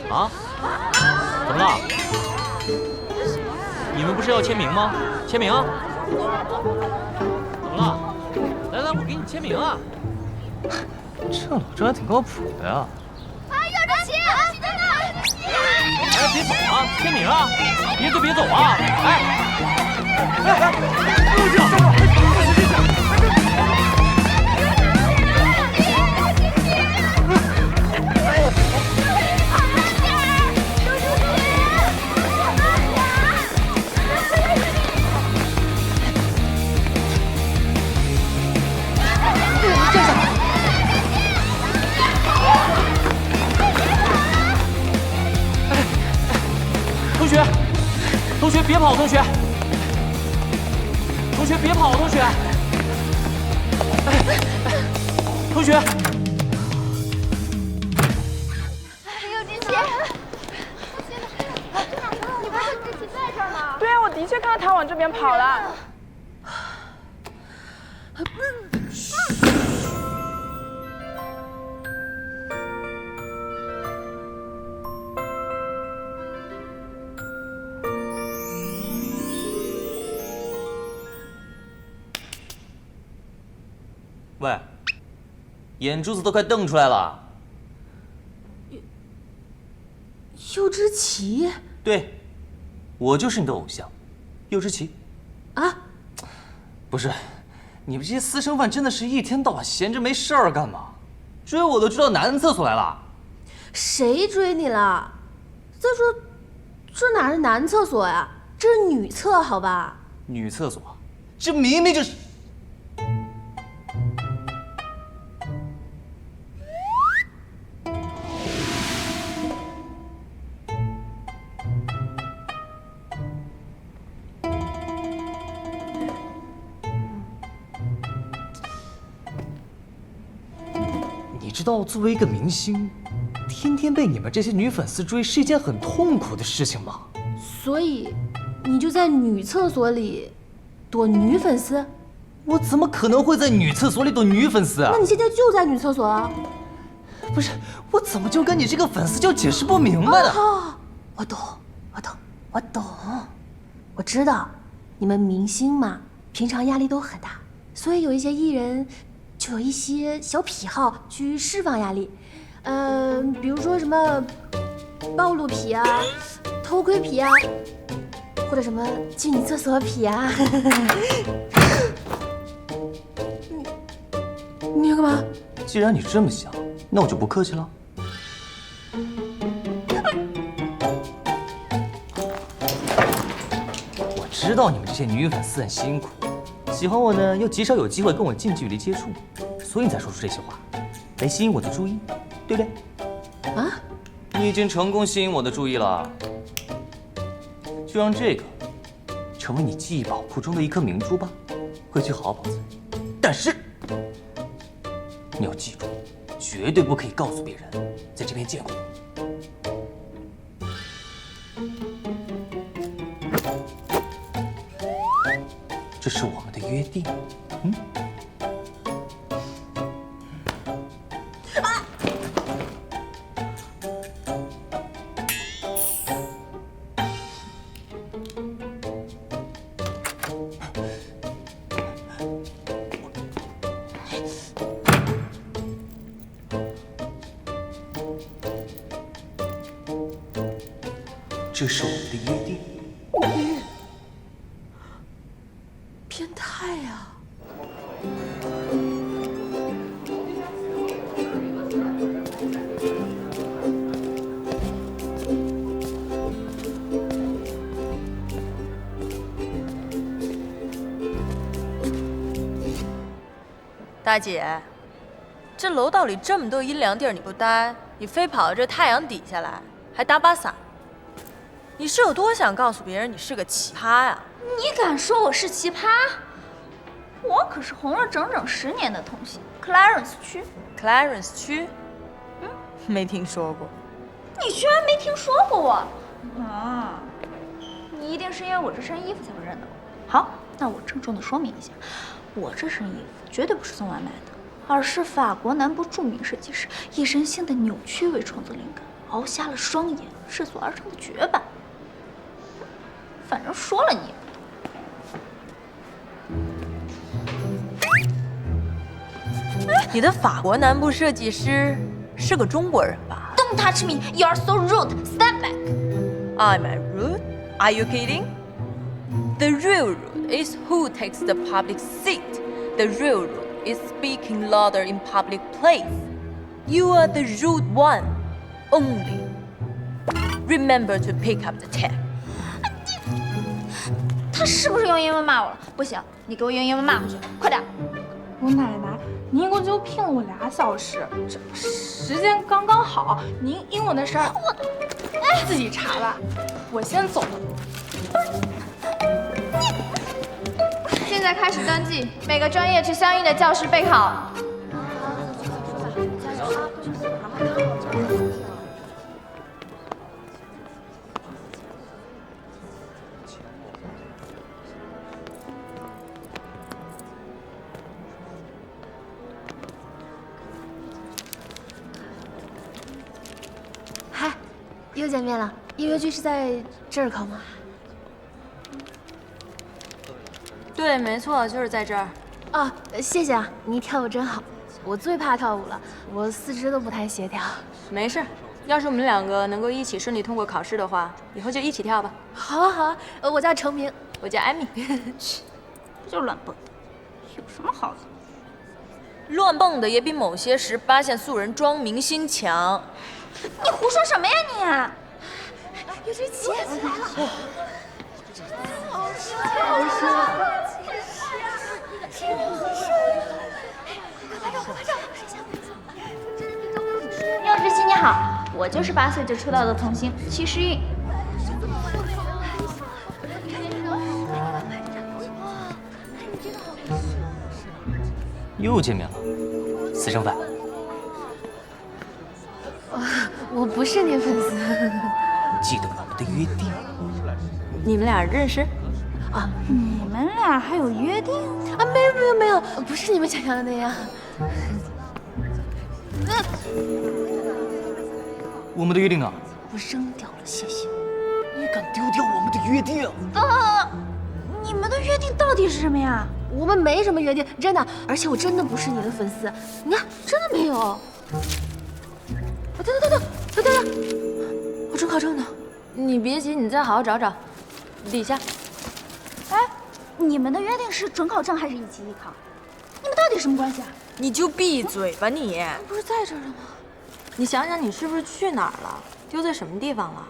啊？怎么了？你们不是要签名吗？签名啊！怎么了？来来，我给你签名啊！这老郑还挺靠谱的呀。有人骑，哎，别走啊！签名啊！别走别走啊！哎，陆静，站住！同学别跑，同学别跑，同学，同学，有志奇，你不是志奇在这儿吗？对啊，我的确看到他往这边跑了。喂，眼珠子都快瞪出来了。右之奇？对，我就是你的偶像，右之奇。啊？不是，你们这些私生饭真的是一天到晚闲着没事儿干嘛？追我都追到男厕所来了。谁追你了？再说，这哪是男厕所呀？这是女厕，好吧？女厕所，这明明就是。你知道，作为一个明星，天天被你们这些女粉丝追是一件很痛苦的事情吗？所以，你就在女厕所里躲女粉丝？我怎么可能会在女厕所里躲女粉丝啊？那你现在就在女厕所啊？不是，我怎么就跟你这个粉丝就解释不明白呢？哦，我懂，我知道，你们明星嘛，平常压力都很大，所以有一些艺人就有一些小癖好去释放压力，比如说什么暴露癖啊、偷窥癖啊，或者什么去女厕所癖啊。你要干嘛？既然你这么想，那我就不客气了。我知道你们这些女粉丝很辛苦，喜欢我呢，又极少有机会跟我近距离接触，所以你才说出这些话，来吸引我的注意，对不对？啊？你已经成功吸引我的注意了，就让这个成为你记忆宝库中的一颗明珠吧，回去好好保存。但是你要记住，绝对不可以告诉别人在这边见过我。这是我们的约定，这是我们的约定。变态呀！大姐，这楼道里这么多阴凉地儿你不待，你非跑到这太阳底下来，还打把伞，你是有多想告诉别人你是个奇葩呀？你敢说我是奇葩？我可是红了整整10年的童星 ，Clarence 区。Clarence 区？没听说过。你居然没听说过我？啊，你一定是因为我这身衣服才会认得我。好，那我郑重的说明一下，我这身衣服绝对不是送外卖的，而是法国南部著名设计师叶神星的扭曲为创作灵感，熬瞎了双眼，世俗而成的绝版。反正说了你。你的法国南部设计师是个中国人吧 Don't touch me, you are so rude. Step back.？I'm rude? Are you kidding? The real rude is who takes the public seat. The real rude is speaking louder in public place. You are the rude one. Only. Remember to pick up the tab. 他是不是用英文骂我了？不行，你给我用英文骂回去，快点！我奶奶，您一共就骗了我2小时，这时间刚刚好。您英文的事儿，自己查吧。我先走了。现在开始登记，每个专业去相应的教室备考。嗨，又见面了。音乐剧是在这儿考吗？对，没错，就是在这儿。啊，谢谢啊，你跳舞真好。我最怕跳舞了，我四肢都不太协调。没事，要是我们2个能够一起顺利通过考试的话，以后就一起跳吧。好啊好啊，我叫程明。我叫艾米。不就是乱蹦，有什么好的？乱蹦的也比某些18线素人装明星强。你胡说什么呀你？有只茄子来了。廖志熙你好，我就是8岁就出道的童星戚诗韵。又见面了，私生饭。我不是你粉丝。记得我们的约定。你们俩认识？啊，你们俩还有约定？啊，没有，不是你们想象的那样。我们的约定呢？我扔掉了，谢谢。你敢丢掉我们的约定？你们的约定到底是什么呀？我们没什么约定，真的，而且我真的不是你的粉丝。你看，真的没有。等，我准考证呢。你别急，你再好好找找，底下。哎，你们的约定是准考证还是一起艺考？你们到底什么关系啊？你就闭嘴吧你！不是在这儿了吗？你想想，你是不是去哪儿了？丢在什么地方了？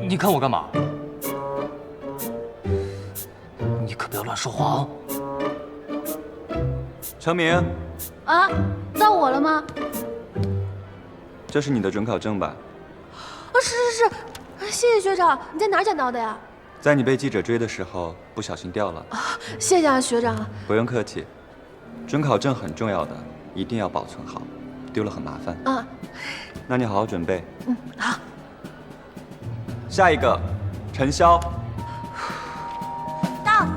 你看我干嘛？你可不要乱说话啊！程明，啊，到我了吗？这是你的准考证吧？啊，是，谢谢学长。你在哪儿捡到的呀？在你被记者追的时候不小心掉了。谢谢啊，学长。不用客气，准考证很重要的，一定要保存好，丢了很麻烦。啊，那你好好准备。好。下一个，陈潇。到。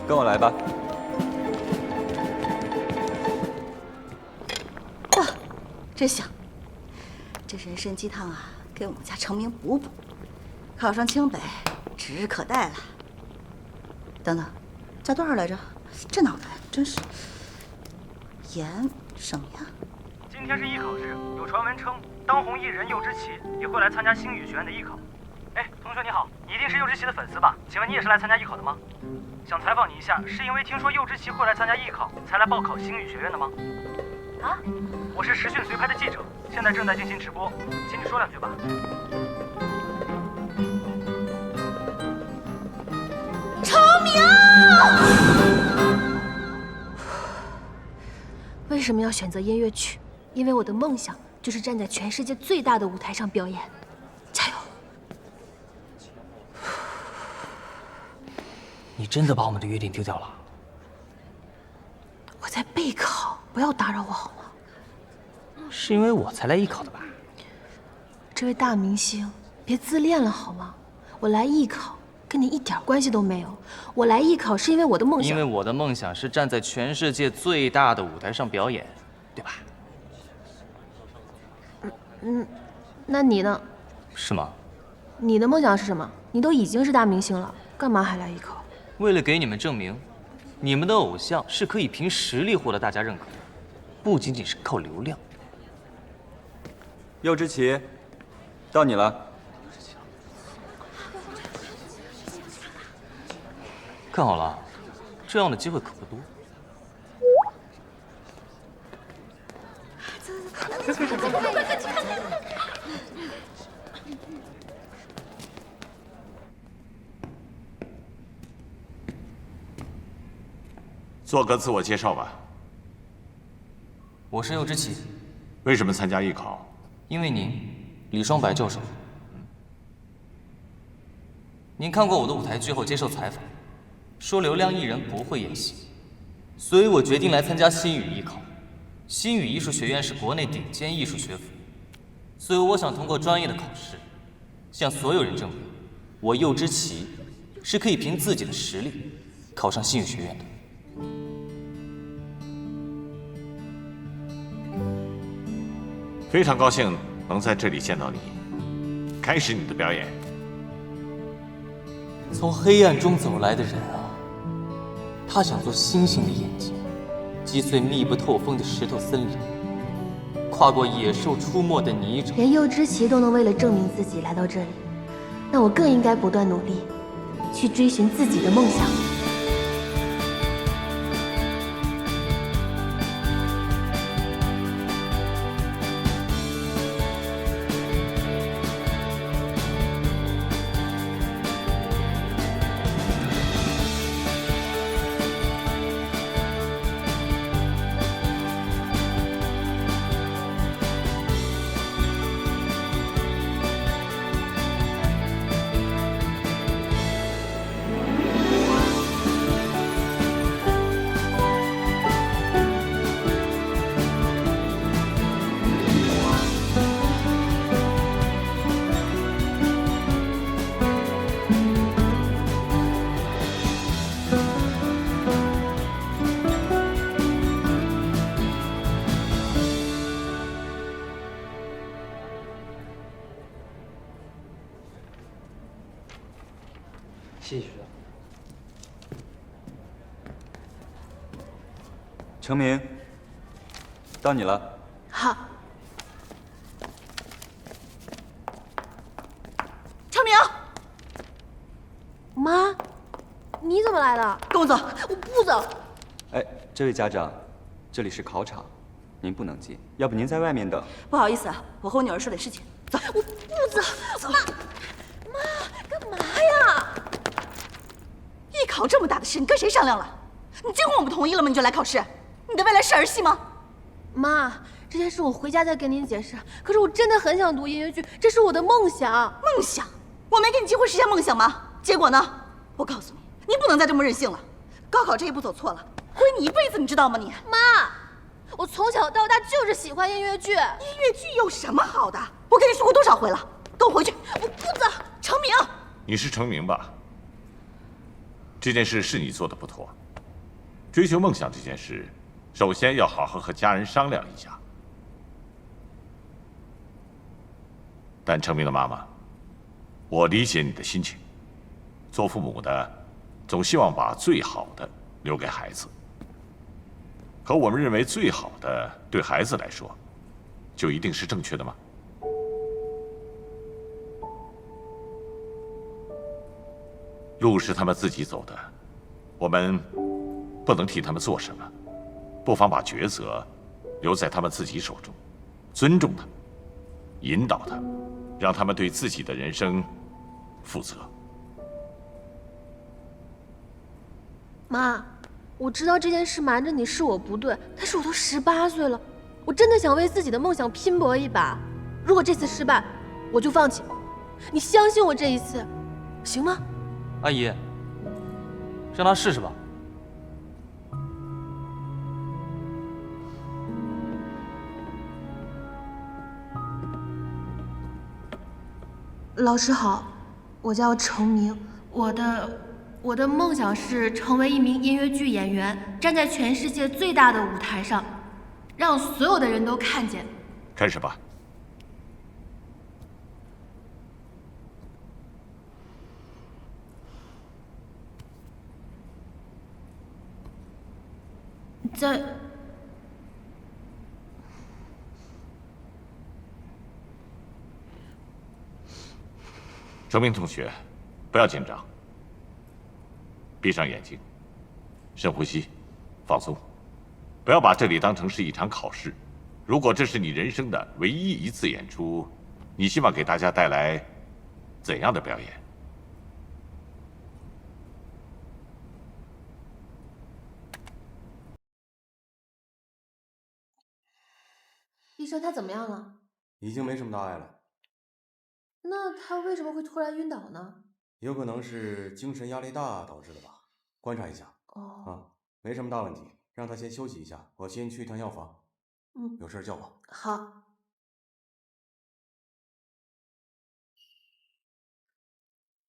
跟我来吧。哇，真香！这人参鸡汤啊，给我们家程明补补。考上清北，指日可待了。等等，加多少来着？这脑袋真是……严什么呀？今天是艺考日，有传闻称当红艺人柚之琪也会来参加星语学院的艺考。哎，同学你好，你一定是柚之琪的粉丝吧？请问你也是来参加艺考的吗？想采访你一下，是因为听说柚之琪会来参加艺考，才来报考星语学院的吗？啊？我是时讯随拍的记者，现在正在进行直播，请你说2句吧。程明，为什么要选择音乐剧？因为我的梦想就是站在全世界最大的舞台上表演。加油！你真的把我们的约定丢掉了？我在备考，不要打扰我好吗？是因为我才来艺考的吧？这位大明星，别自恋了好吗？我来艺考跟你一点关系都没有。我来艺考是因为我的梦想。因为我的梦想是站在全世界最大的舞台上表演，对吧？那你呢？是吗？你的梦想是什么？你都已经是大明星了，干嘛还来艺考？为了给你们证明，你们的偶像是可以凭实力获得大家认可的，不仅仅是靠流量。右之奇，到你了。看好了，这样的机会可不多。做个自我介绍吧。我是右之奇。为什么参加艺考？因为您，李双白教授。您看过我的舞台剧后接受采访，说流量艺人不会演戏，所以我决定来参加新语艺考。新语艺术学院是国内顶尖艺术学府，所以我想通过专业的考试，向所有人证明，我右之奇是可以凭自己的实力考上新语学院的。非常高兴能在这里见到你。开始你的表演。从黑暗中走来的人啊，他想做星星的眼睛，击碎密不透风的石头森林，跨过野兽出没的泥沼。连右之奇都能为了证明自己来到这里，那我更应该不断努力，去追寻自己的梦想。谢谢学长。程明，到你了。好。程明，妈，你怎么来了？跟我走。我不走。哎，这位家长，这里是考场，您不能进，要不您在外面等。不好意思啊，我和我女儿说点事情。走。我不走。走。妈，干嘛呀？艺考这么大的事，你跟谁商量了？你经过我们同意了吗？你就来考试？你的未来是儿戏吗？妈，这件事我回家再跟您解释。可是我真的很想读音乐剧，这是我的梦想。梦想？我没给你机会实现梦想吗？结果呢？我告诉你，你不能再这么任性了。高考这一步走错了，毁你一辈子，你知道吗？你妈，我从小到大就是喜欢音乐剧。音乐剧有什么好的？我跟你说过多少回了？跟我回去！我不走。程明，你是程明吧？这件事是你做的不妥。追求梦想这件事，首先要好好和家人商量一下。但程明的妈妈，我理解你的心情。做父母的，总希望把最好的留给孩子。可我们认为最好的对孩子来说，就一定是正确的吗？路是他们自己走的，我们不能替他们做什么，不妨把抉择留在他们自己手中，尊重他们，引导他们，让他们对自己的人生负责。妈，我知道这件事瞒着你是我不对，但是我都18岁了，我真的想为自己的梦想拼搏一把。如果这次失败，我就放弃。你相信我这一次，行吗？阿姨，让他试试吧。老师好，我叫程明，我的梦想是成为一名音乐剧演员，站在全世界最大的舞台上，让所有的人都看见。开始吧。在程明同学，不要紧张，闭上眼睛，深呼吸，放松，不要把这里当成是一场考试。如果这是你人生的唯一一次演出，你希望给大家带来怎样的表演？医生，他怎么样了？已经没什么大碍了。那他为什么会突然晕倒呢？有可能是精神压力大导致的吧，观察一下。哦，没什么大问题，让他先休息一下，我先去一趟药房。有事叫我。好。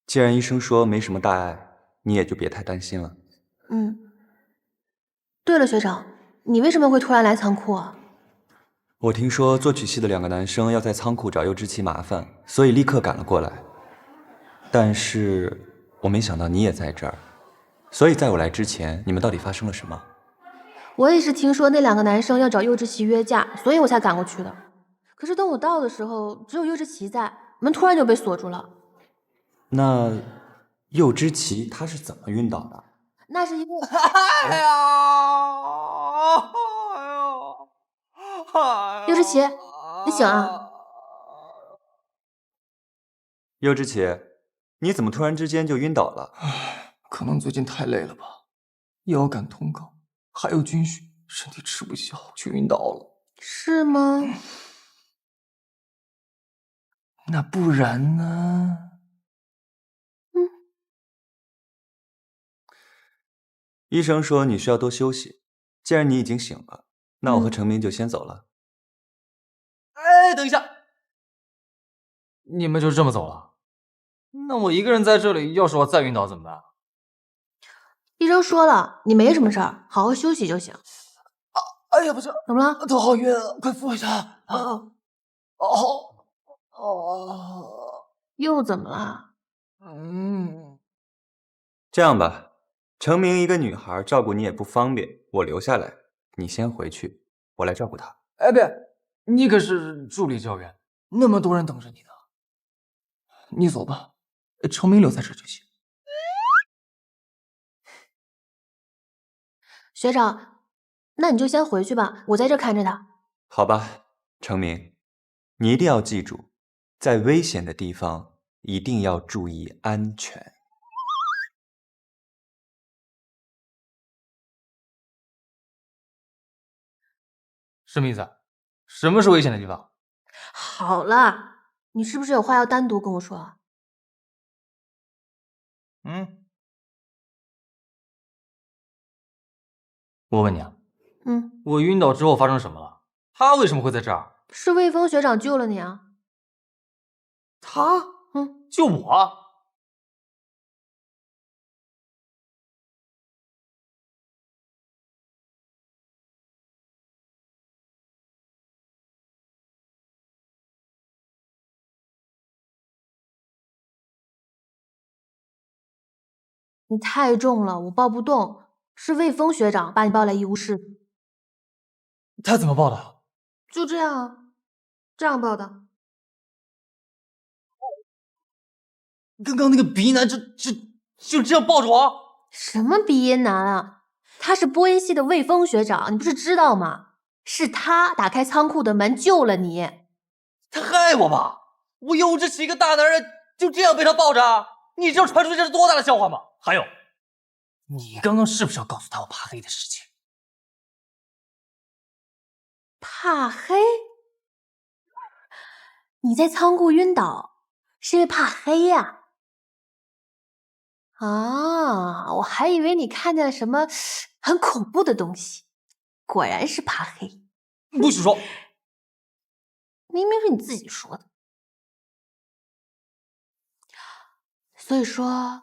既然医生说没什么大碍，你也就别太担心了。对了，学长，你为什么会突然来仓库啊？我听说作曲系的2个男生要在仓库找柚之奇麻烦，所以立刻赶了过来。但是我没想到你也在这儿，所以在我来之前，你们到底发生了什么？我也是听说那2个男生要找柚之奇约架，所以我才赶过去的。可是等我到的时候，只有柚之奇在，门突然就被锁住了。那柚之奇他是怎么晕倒的？那是因为……柚之奇，你醒啊！柚之奇，你怎么突然之间就晕倒了？可能最近太累了吧，又要赶通告，还有军训，身体吃不消，就晕倒了。是吗？那不然呢？医生说你需要多休息，既然你已经醒了，那我和程明就先走了。哎，等一下，你们就这么走了？那我一个人在这里，要是我再晕倒怎么办？医生说了，你没什么事儿，好好休息就行。哎呀，不是，怎么了？头好晕，快扶一下。又怎么了？这样吧，程明一个女孩照顾你也不方便，我留下来，你先回去，我来照顾她。哎，别，你可是助理教员，那么多人等着你呢。你走吧，程明留在这就行。学长，那你就先回去吧，我在这看着他。好吧，程明，你一定要记住，在危险的地方一定要注意安全。什么意思？什么是危险的地方？好了，你是不是有话要单独跟我说啊？我问你啊，我晕倒之后发生什么了？他为什么会在这儿？是魏峰学长救了你啊。他？救我？你太重了，我抱不动。是魏峰学长把你抱来医务室。他怎么抱的？就这样啊，这样抱的。刚刚那个鼻音男就这样抱着我？什么鼻音男啊？他是播音系的魏峰学长，你不是知道吗？是他打开仓库的门救了你。他害我吧？我幼稚起一个大男人，就这样被他抱着？你知道传出去这是多大的笑话吗？还有，你刚刚是不是要告诉他我怕黑的事情？怕黑？你在仓库晕倒，是因为怕黑呀？啊，我还以为你看见了什么很恐怖的东西，果然是怕黑。不许说！明明是你自己说的。所以说，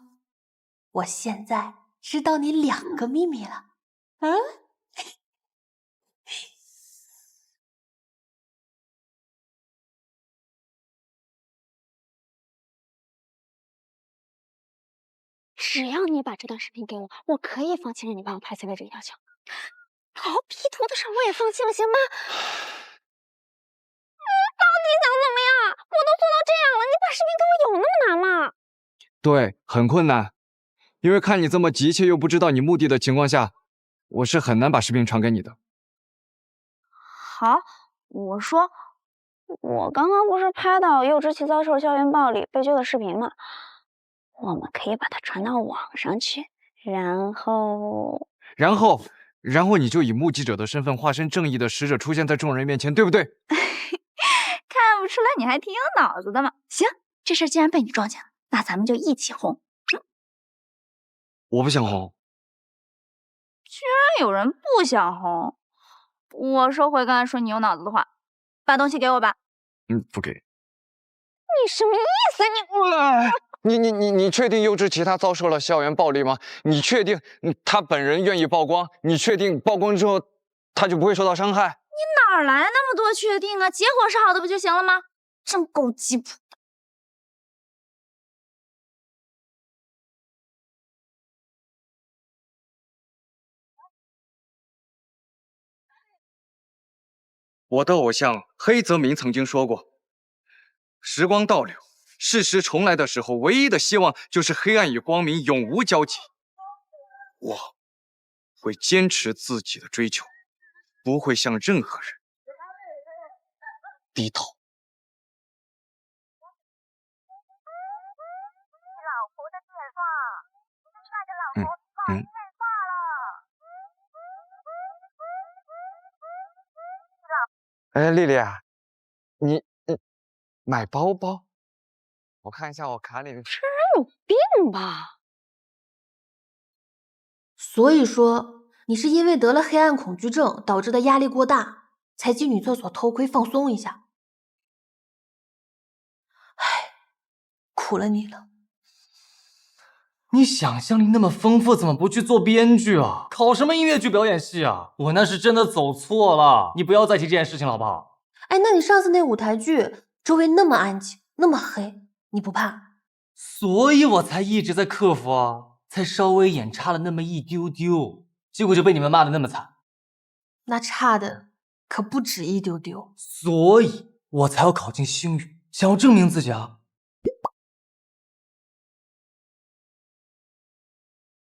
我现在知道你2个秘密了。嗯？只要你把这段视频给我，我可以放弃让你帮我拍 CV 这个要求。好好 P 图的事我也放弃了，行吗？你到底想怎么样？我都做到这样了，你把视频给我有那么难吗？对，很困难，因为看你这么急切又不知道你目的的情况下，我是很难把视频传给你的。好，我说，我刚刚不是拍到柚之奇遭受校园暴力被救的视频吗？我们可以把它传到网上去，然后你就以目击者的身份化身正义的使者出现在众人面前，对不对？看不出来你还挺有脑子的嘛。行，这事既然被你撞见了，那咱们就一起红。我不想红。居然有人不想红，我收回刚才说你有脑子的话，把东西给我吧。不给。你什么意思？你确定柚之奇他遭受了校园暴力吗？你确定他本人愿意曝光？你确定曝光之后他就不会受到伤害？你哪来那么多确定啊？结果是好的不就行了吗？真够鸡婆的。我的偶像黑泽明曾经说过，时光倒流，事实重来的时候，唯一的希望就是黑暗与光明永无交集。我会坚持自己的追求，不会向任何人低头。老婆的电话，亲爱的老婆，挂电话了。哎，丽丽，你买包包？我看一下我卡里面。这人有病吧？所以说，你是因为得了黑暗恐惧症导致的压力过大，才进女厕所偷窥放松一下。唉，苦了你了。你想象力那么丰富，怎么不去做编剧啊？考什么音乐剧表演系啊？我那是真的走错了，你不要再提这件事情了，好不好？哎，那你上次那舞台剧，周围那么安静，那么黑，你不怕？所以我才一直在克服啊，才稍微演差了那么一丢丢，结果就被你们骂的那么惨。那差的可不止一丢丢。所以我才要考进星宇，想要证明自己啊。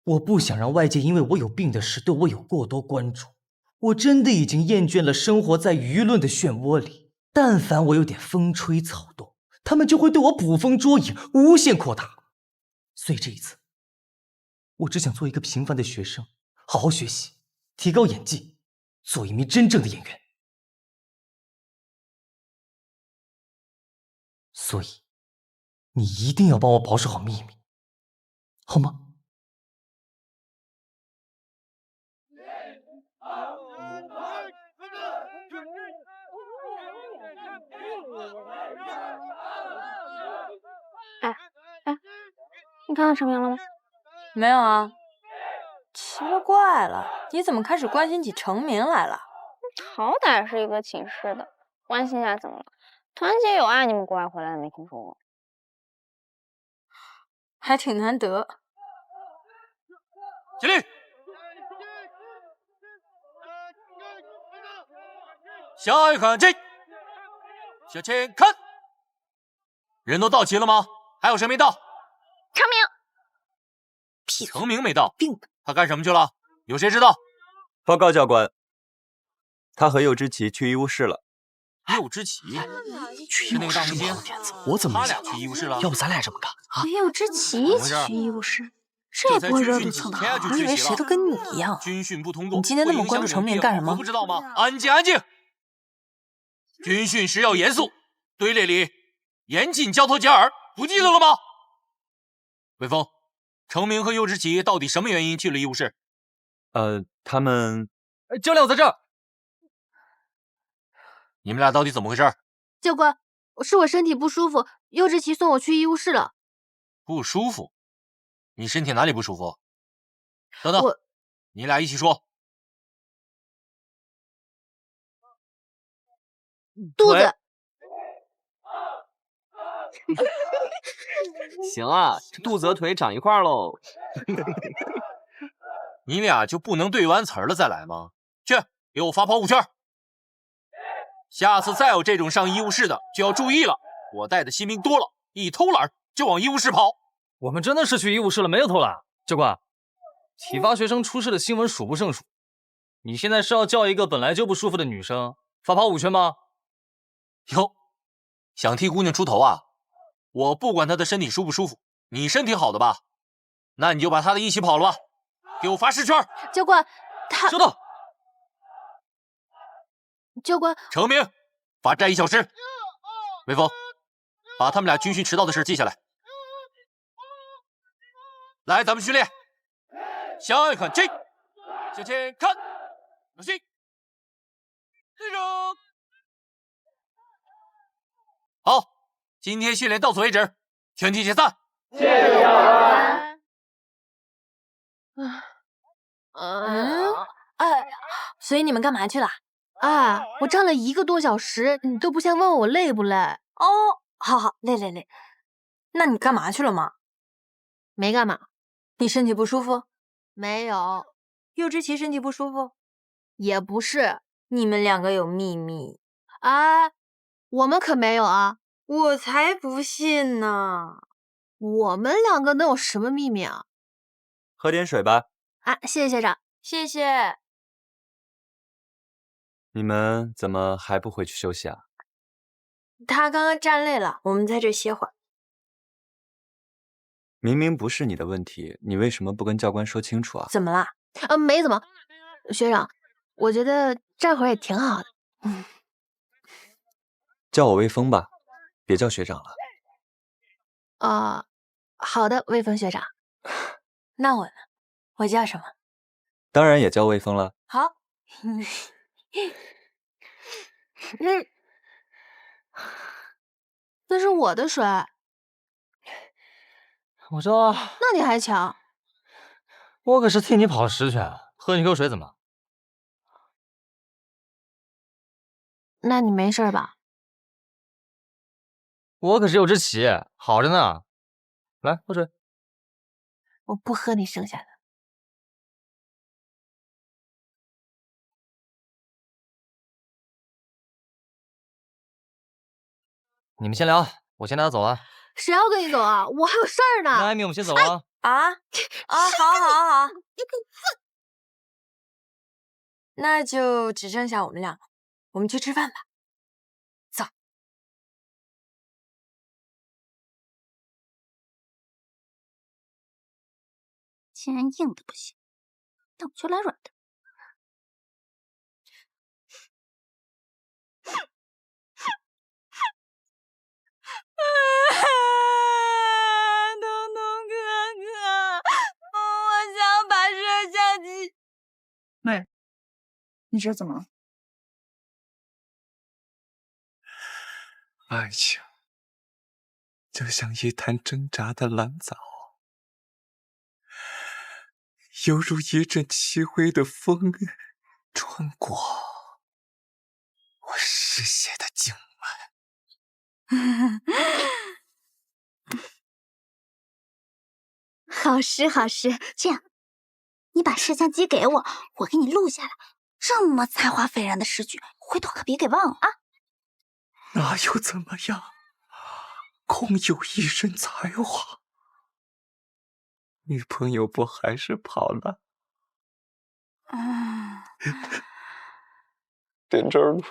我不想让外界因为我有病的事对我有过多关注。我真的已经厌倦了生活在舆论的漩涡里，但凡我有点风吹草动，他们就会对我捕风捉影，无限扩大。所以这一次，我只想做一个平凡的学生，好好学习，提高演技，做一名真正的演员。所以，你一定要帮我保守好秘密，好吗？你看到成名了吗？没有啊。奇了怪了，你怎么开始关心起成名来了？好歹是一个寝室的，关心一下怎么了？团结友爱，你们国外回来的没听说过？还挺难得。起立！下一个进，向前看。人都到齐了吗？还有谁没到？成名。成名没到，他干什么去了？有谁知道？报告教官，他和柚之奇去医务室了。柚之奇是那个大明星，我怎么他俩去医务室了？要不咱俩这么干啊？和柚之奇一起去医务室，这波热度蹭的好。我以为谁都跟你一样。军训不通过，你今天那么关注成名干什么？不知道吗？安静，安静！军训时要严肃，队列里严禁交头接耳，不记得了吗？魏峰，成名和柚之奇到底什么原因去了医务室？他们……教练，我在这儿。你们俩到底怎么回事？教官，是我身体不舒服，柚之奇送我去医务室了。不舒服？你身体哪里不舒服？等等，你俩一起说。肚子。行啊，这肚子和腿长一块喽。你俩就不能对完词儿了再来吗？去，给我罚跑5圈。下次再有这种上医务室的，就要注意了。我带的新兵多了，一偷懒就往医务室跑。我们真的是去医务室了，没有偷懒。教官，体罚学生出事的新闻数不胜数。你现在是要叫一个本来就不舒服的女生罚跑5圈吗？哟，想替姑娘出头啊？我不管她的身体舒不舒服，你身体好的吧？那你就把她的一起跑了吧。给我罚10圈。教官，他收到。教官，程明，罚站1小时。魏峰，把他们俩军训迟到的事记下来。来，咱们训练。向外看齐，向前看，小心，立正。好，今天训练到此为止，全体解散。谢谢教官。所以你们干嘛去了？啊，我站了1个多小时，你都不先问我累不累？哦，好，累。那你干嘛去了吗？没干嘛。你身体不舒服？没有。右之奇身体不舒服？也不是。你们2个有秘密？啊，我们可没有啊！我才不信呢！我们2个能有什么秘密啊？喝点水吧。啊，谢谢学长。谢谢。你们怎么还不回去休息啊？他刚刚站累了，我们在这歇会儿。明明不是你的问题，你为什么不跟教官说清楚啊？怎么啦？没怎么。学长，我觉得站会儿也挺好的。叫我魏峰吧，别叫学长了。好的，魏峰学长。那我呢？我叫什么？当然也叫魏峰了。好。那是我的水。我知道。那你还抢？我可是替你跑10圈，喝你口水怎么了？那你没事吧？我可是有只棋，好着呢。来，喝水。我不喝你剩下的。你们先聊，我先拿走了。谁要跟你走啊？我还有事儿呢。那艾米，我们先走啊。好。那就只剩下我们2个，我们去吃饭吧。走。既然硬的不行，那我就来软的。东东哥哥，我想把摄像机。妹，你这怎么了？爱情就像一潭挣扎的蓝藻，犹如一阵凄微的风穿过我失血的静脉。好事好事，这样，你把摄像机给我，我给你录下来。这么才华斐然的诗句，回头可别给忘了啊！那又怎么样？空有一身才华，女朋友不还是跑了？点这儿录。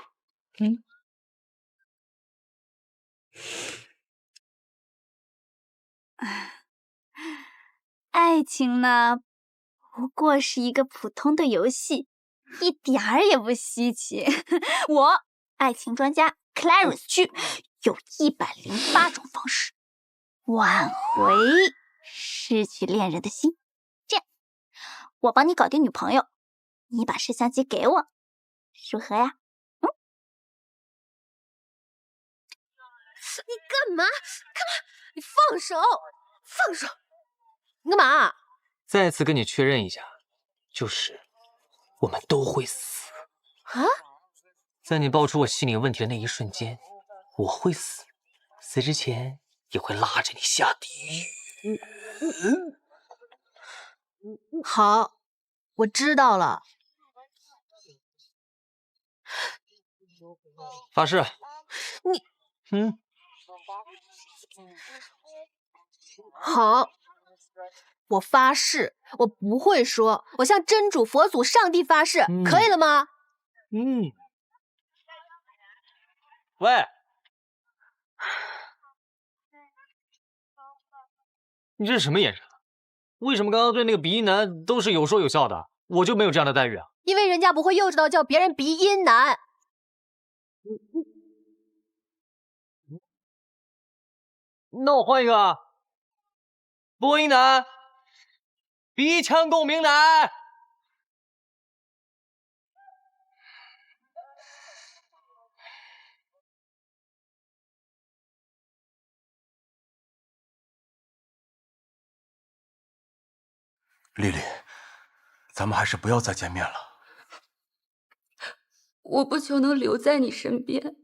爱情呢，不过是一个普通的游戏，一点儿也不稀奇。我，爱情专家 Clarence 区有108种方式挽回失去恋人的心。这样，我帮你搞定女朋友，你把摄像机给我，如何呀？你干嘛？你放手！放手！你干嘛？再次跟你确认一下，就是我们都会死啊！在你爆出我心理问题的那一瞬间，我会死，死之前也会拉着你下地狱。好，我知道了。发誓。你，好，我发誓，我不会说，我向真主、佛祖、上帝发誓，可以了吗？喂，你这是什么眼神？为什么刚刚对那个鼻音男都是有说有笑的，我就没有这样的待遇啊？因为人家不会幼稚到叫别人鼻音男。那我换一个，播音男，鼻腔共鸣男。丽丽，咱们还是不要再见面了。我不求能留在你身边，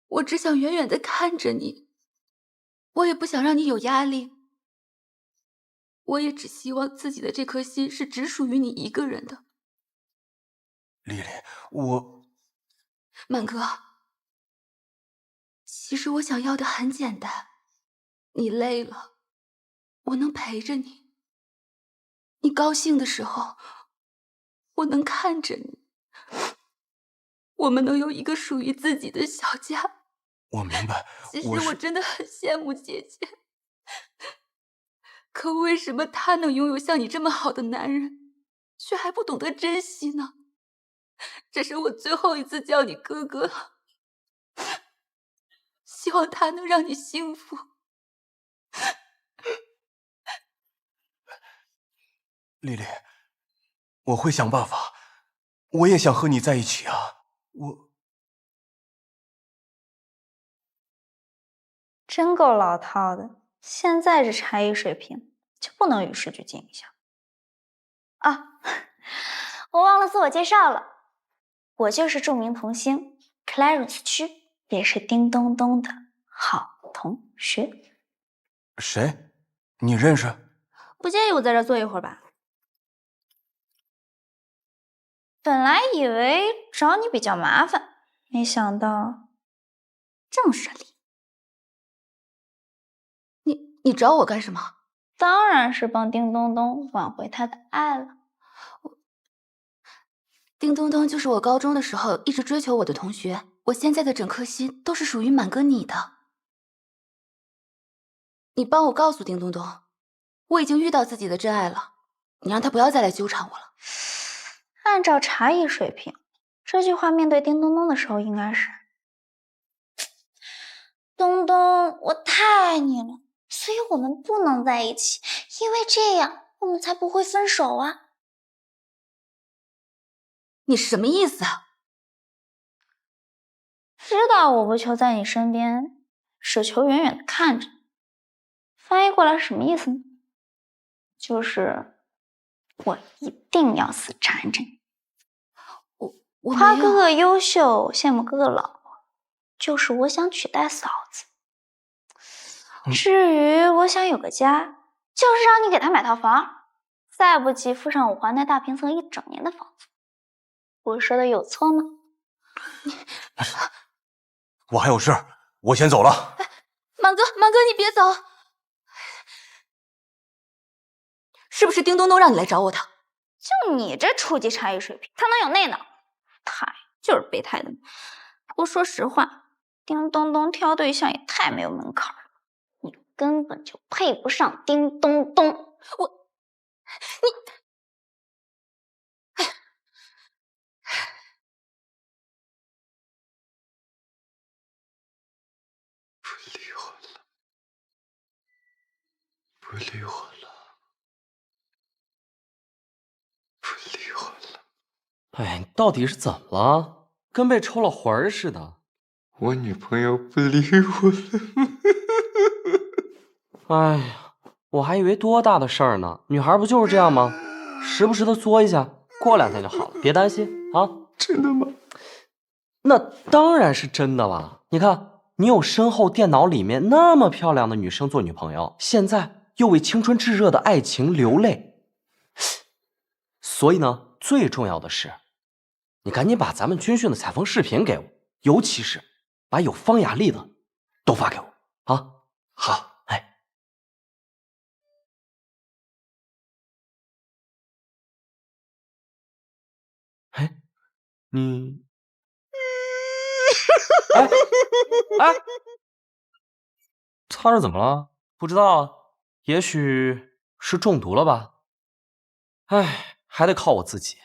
我只想远远地看着你。我也不想让你有压力，我也只希望自己的这颗心是只属于你一个人的。丽丽，满哥，其实我想要的很简单，你累了，我能陪着你；你高兴的时候，我能看着你。我们能有一个属于自己的小家。我明白。其实我真的很羡慕姐姐，可为什么她能拥有像你这么好的男人，却还不懂得珍惜呢？这是我最后一次叫你哥哥了，希望他能让你幸福。丽丽，我会想办法，我也想和你在一起啊，真够老套的，现在这茶艺水平就不能与时俱进一下啊！我忘了自我介绍了，我就是著名童星 Clarence 区，也是叮咚咚的好同学。谁？你认识？不介意我在这坐一会儿吧？本来以为找你比较麻烦，没想到这么顺利。你找我干什么？当然是帮叮咚咚挽回他的爱了。叮咚咚就是我高中的时候一直追求我的同学，我现在的整颗心都是属于满哥你的。你帮我告诉叮咚咚，我已经遇到自己的真爱了，你让他不要再来纠缠我了。按照茶艺水平，这句话面对叮咚咚的时候应该是：东东，我太爱你了，所以我们不能在一起，因为这样我们才不会分手啊。你什么意思啊？知道我不求在你身边，只求远远的看着你。翻译过来是什么意思呢？就是我一定要死缠着你。我夸哥哥优秀，羡慕哥哥老婆，就是我想取代嫂子。至于我想有个家，就是让你给他买套房，再不济付上我还那大平层1整年的房子。我说的有错吗？我还有事，我先走了。满哥，你别走！是不是叮咚咚让你来找我的？就你这初级茶艺水平，他能有那脑？态就是备胎的。不过说实话，叮咚咚挑对象也太没有门槛了，你根本就配不上叮咚咚。不理我了，不理我了。哎，你到底是怎么了？跟被抽了魂儿似的。我女朋友不理我了。哎呀，我还以为多大的事儿呢，女孩不就是这样吗？时不时的作一下，过2天就好了，别担心啊。真的吗？那当然是真的了。你看，你有身后电脑里面那么漂亮的女生做女朋友，现在又为青春炙热的爱情流泪。所以呢，最重要的是，你赶紧把咱们军训的采风视频给我，尤其是把有方雅丽的都发给我啊。好。你，哎，他这怎么了？不知道啊，也许是中毒了吧。哎，还得靠我自己。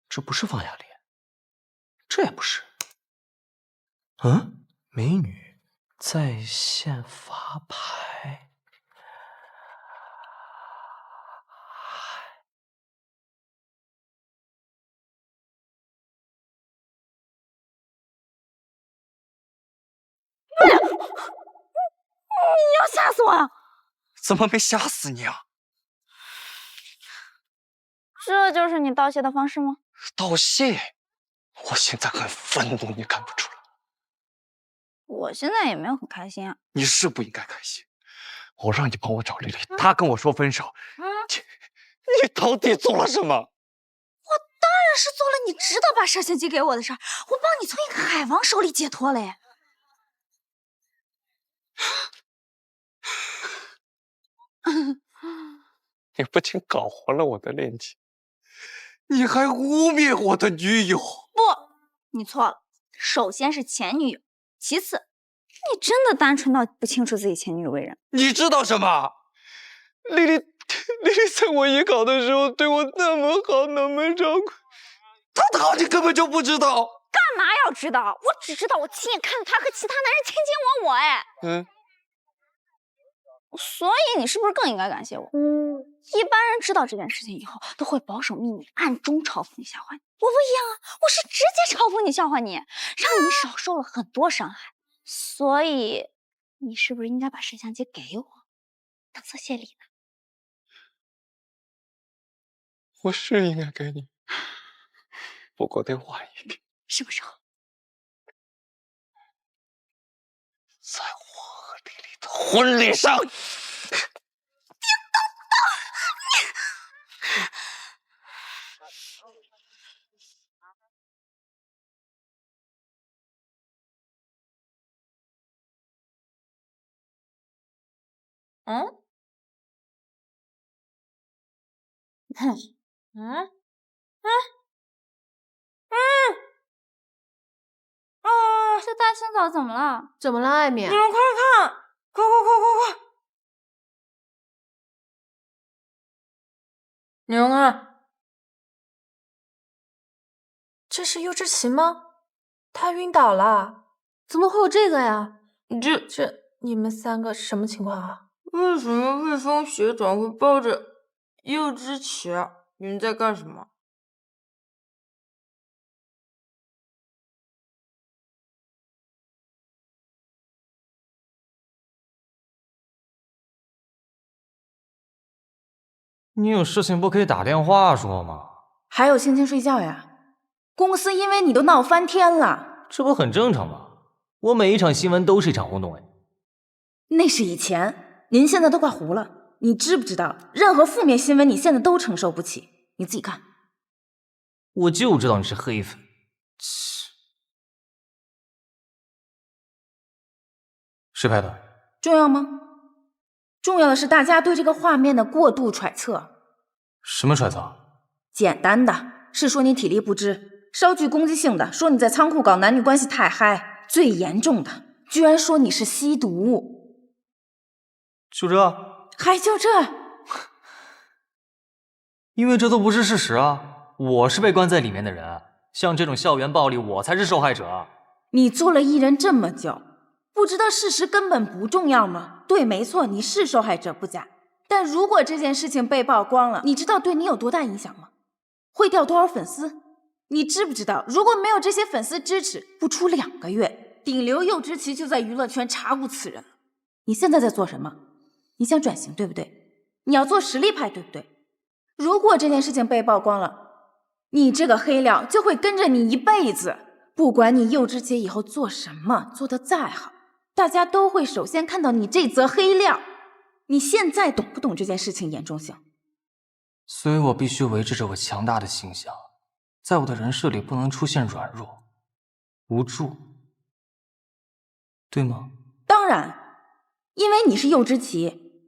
这不是方雅丽，这也不是。嗯，美女在线发牌。你要吓死我呀！怎么没吓死你啊？这就是你道谢的方式吗？道谢？我现在很愤怒，你看不出来？我现在也没有很开心啊。你是不应该开心。我让你帮我找丽丽，她跟我说分手。你到底做了什么？我当然是做了你值得把摄像机给我的事儿，我帮你从一个海王手里解脱了耶。你不仅搞活了我的恋情，你还污蔑我的女友。不，你错了。首先是前女友，其次，你真的单纯到不清楚自己前女友为人。你知道什么？丽丽在我艺考的时候对我那么好，那么照顾，她的好你根本就不知道。干嘛要知道？我只知道我亲眼看到她和其他男人卿卿我我。哎，所以你是不是更应该感谢我？一般人知道这件事情以后，都会保守秘密，暗中嘲讽你、笑话你。我不一样啊，我是直接嘲讽你、笑话你，让你少受了很多伤害。所以，你是不是应该把摄像机给我，当做谢礼呢？我是应该给你，不过得晚一点。什么时候？在我和丽丽的婚礼上。这大清早怎么了？怎么了，艾米？你们快看，快！你们看，这是柚之琪吗？她晕倒了。怎么会有这个呀？你们3个什么情况啊？为什么魏峰学长会抱着柚之琪？你们在干什么？你有事情不可以打电话说吗？还有心情睡觉呀？公司因为你都闹翻天了，这不很正常吗？我每一场新闻都是一场轰动哎。那是以前，您现在都快糊了。你知不知道，任何负面新闻你现在都承受不起？你自己看。我就知道你是黑粉。谁拍的？重要吗？重要的是大家对这个画面的过度揣测。什么揣测？简单的是说你体力不支，稍具攻击性的说你在仓库搞男女关系太嗨，最严重的居然说你是吸毒。就这？还就这？因为这都不是事实啊！我是被关在里面的人，像这种校园暴力，我才是受害者。你做了艺人这么久，不知道事实根本不重要吗？对，没错，你是受害者不假。但如果这件事情被曝光了，你知道对你有多大影响吗？会掉多少粉丝？你知不知道，如果没有这些粉丝支持，不出2个月，顶流柚之奇就在娱乐圈查无此人了。你现在在做什么？你想转型，对不对？你要做实力派，对不对？如果这件事情被曝光了，你这个黑料就会跟着你一辈子。不管你柚之奇以后做什么，做得再好，大家都会首先看到你这则黑料。你现在懂不懂这件事情严重性？所以我必须维持着我强大的形象，在我的人设里不能出现软弱、无助，对吗？当然，因为你是柚之奇，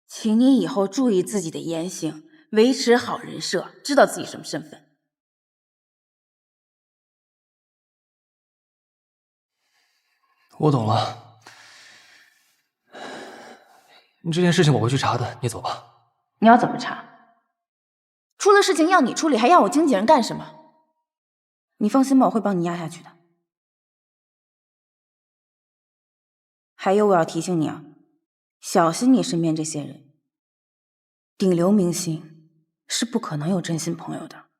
请你以后注意自己的言行，维持好人设，知道自己什么身份。我懂了，这件事情我会去查的，你走吧。你要怎么查？出了事情要你处理，还要我经纪人干什么？你放心吧，我会帮你压下去的。还有，我要提醒你啊，小心你身边这些人。顶流明星是不可能有真心朋友的。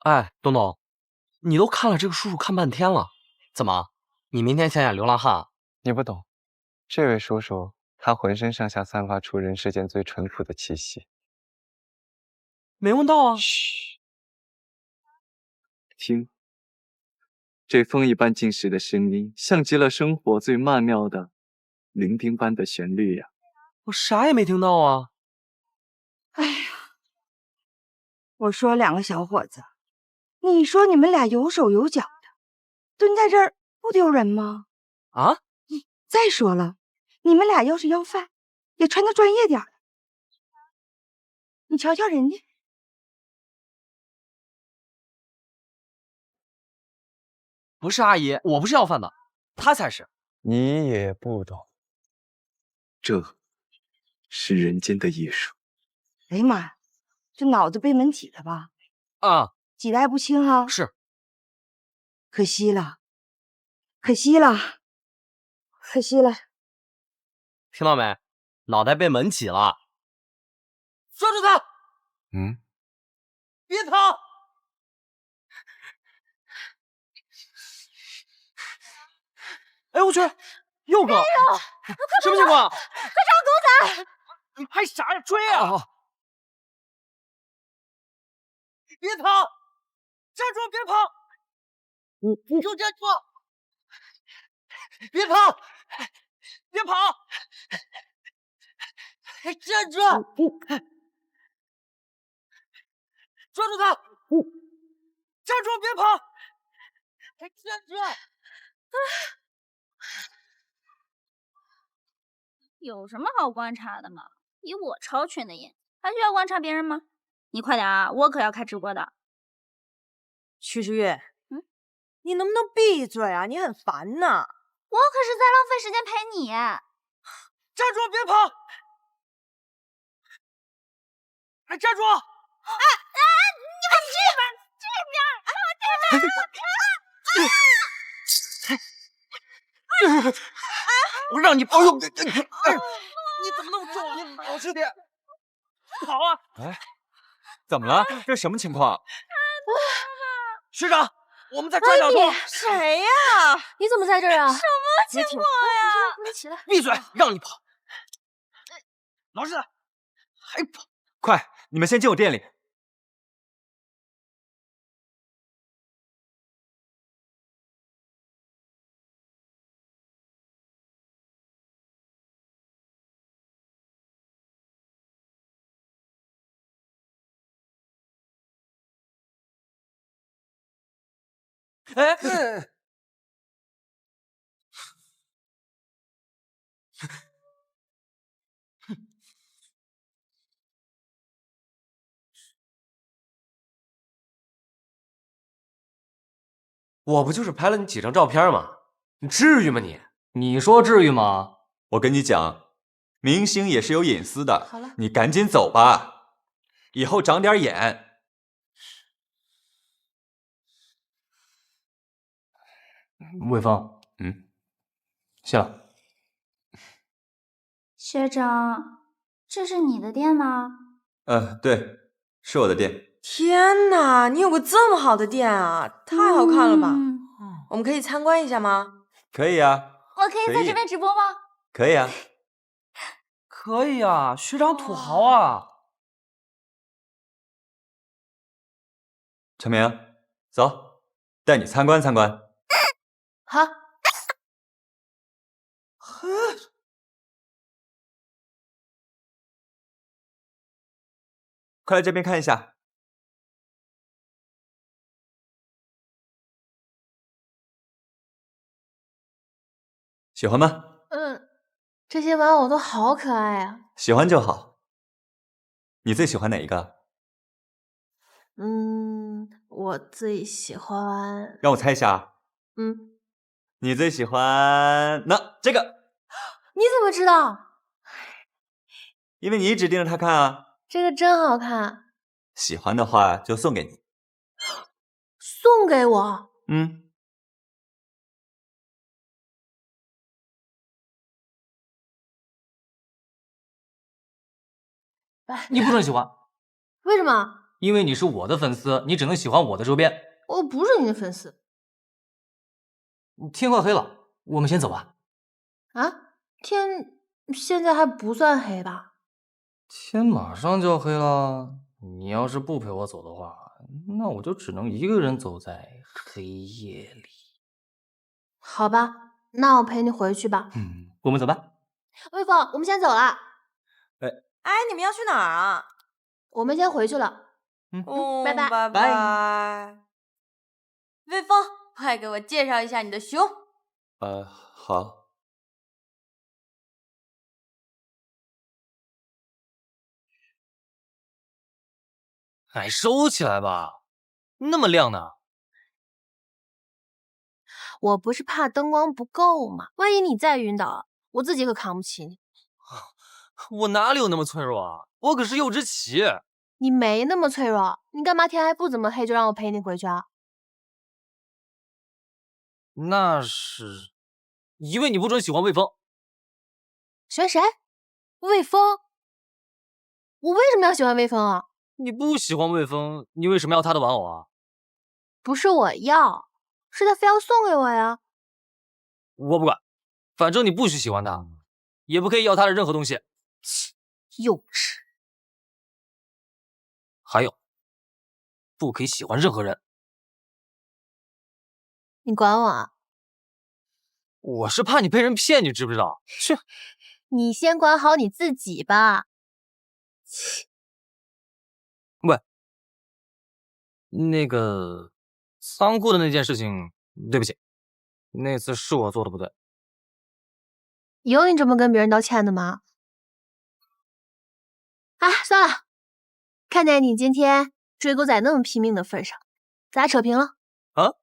哎，东东，你都看了这个叔叔看半天了，怎么？你明天想演流浪汉？你不懂，这位叔叔他浑身上下散发出人世间最淳朴的气息。没闻到啊。嘘，听，这风一般静实的声音，像极了生活最曼妙的伶仃般的旋律呀。我啥也没听到啊。哎呀，我说2个小伙子。你说你们俩有手有脚的，蹲在这儿不丢人吗？啊！再说了，你们俩要是要饭，也穿得专业点儿。你瞧瞧人家，不是阿姨，我不是要饭的，他才是。你也不懂，这是人间的艺术。哎呀妈呀，这脑子被门挤了吧？啊！挤得还不轻哈。是，可惜了，可惜了，可惜了。听到没？脑袋被门挤了。抓住他！别跑！哎我去，佑哥，什么情况？快找狗仔！你拍啥呀？追啊！别跑！站住！别跑！你给我站住！别跑！别跑！站住！抓住他！站住！别跑！站住！有什么好观察的嘛？以我超群的眼，还需要观察别人吗？你快点啊，我可要开直播的。曲之月，你能不能闭嘴啊？你很烦呐！我可是在浪费时间陪你。站住！别跑！哎，站住！你们这边，我让你跑！你怎么那么重？你老实点！跑啊！哎，怎么了？这什么情况？学长，我们在转角处。谁呀？你怎么在这儿啊？什么情况呀？你起来！闭嘴！让你跑！老实点，还跑！快，你们先进我店里。哎，我不就是拍了你几张照片吗？你至于吗你？你说至于吗？我跟你讲，明星也是有隐私的。好了，你赶紧走吧，以后长点眼。魏峰，谢了。学长，这是你的店吗？对，是我的店。天哪，你有个这么好的店啊，太好看了吧！我们可以参观一下吗？可以啊，我可以在这边直播吗？可以啊。可以啊，学长土豪啊！陈明，走，带你参观参观。好。快来这边看一下。喜欢吗？这些玩偶都好可爱啊。喜欢就好。你最喜欢哪一个？我最喜欢……让我猜一下啊。你最喜欢这个？你怎么知道？因为你一直盯着它看啊。这个真好看。喜欢的话就送给你。送给我？你不准喜欢。为什么？因为你是我的粉丝，你只能喜欢我的周边。我不是你的粉丝。天快黑了，我们先走吧。啊？天现在还不算黑吧？天马上就要黑了，你要是不陪我走的话，那我就只能一个人走在黑夜里。好吧，那我陪你回去吧。我们走吧。魏峰，我们先走了。哎，你们要去哪儿啊？我们先回去了。拜拜拜拜。魏峰，快给我介绍一下你的熊。好。哎，收起来吧，那么亮呢。我不是怕灯光不够吗？万一你再晕倒，我自己可扛不起你。我哪里有那么脆弱啊？我可是柚之奇。你没那么脆弱，你干嘛天还不怎么黑就让我陪你回去啊？那是因为你不准喜欢魏峰。喜欢谁？魏峰？我为什么要喜欢魏峰啊？你不喜欢魏峰，你为什么要他的玩偶啊？不是我要，是他非要送给我呀。我不管，反正你不许喜欢他，也不可以要他的任何东西。幼稚。还有，不可以喜欢任何人。你管我啊？我是怕你被人骗，你知不知道？去，你先管好你自己吧。喂，那个仓库的那件事情，对不起，那次是我做的不对。有你这么跟别人道歉的吗？啊，算了，看在你今天追狗仔那么拼命的份上，咱俩扯平了。啊？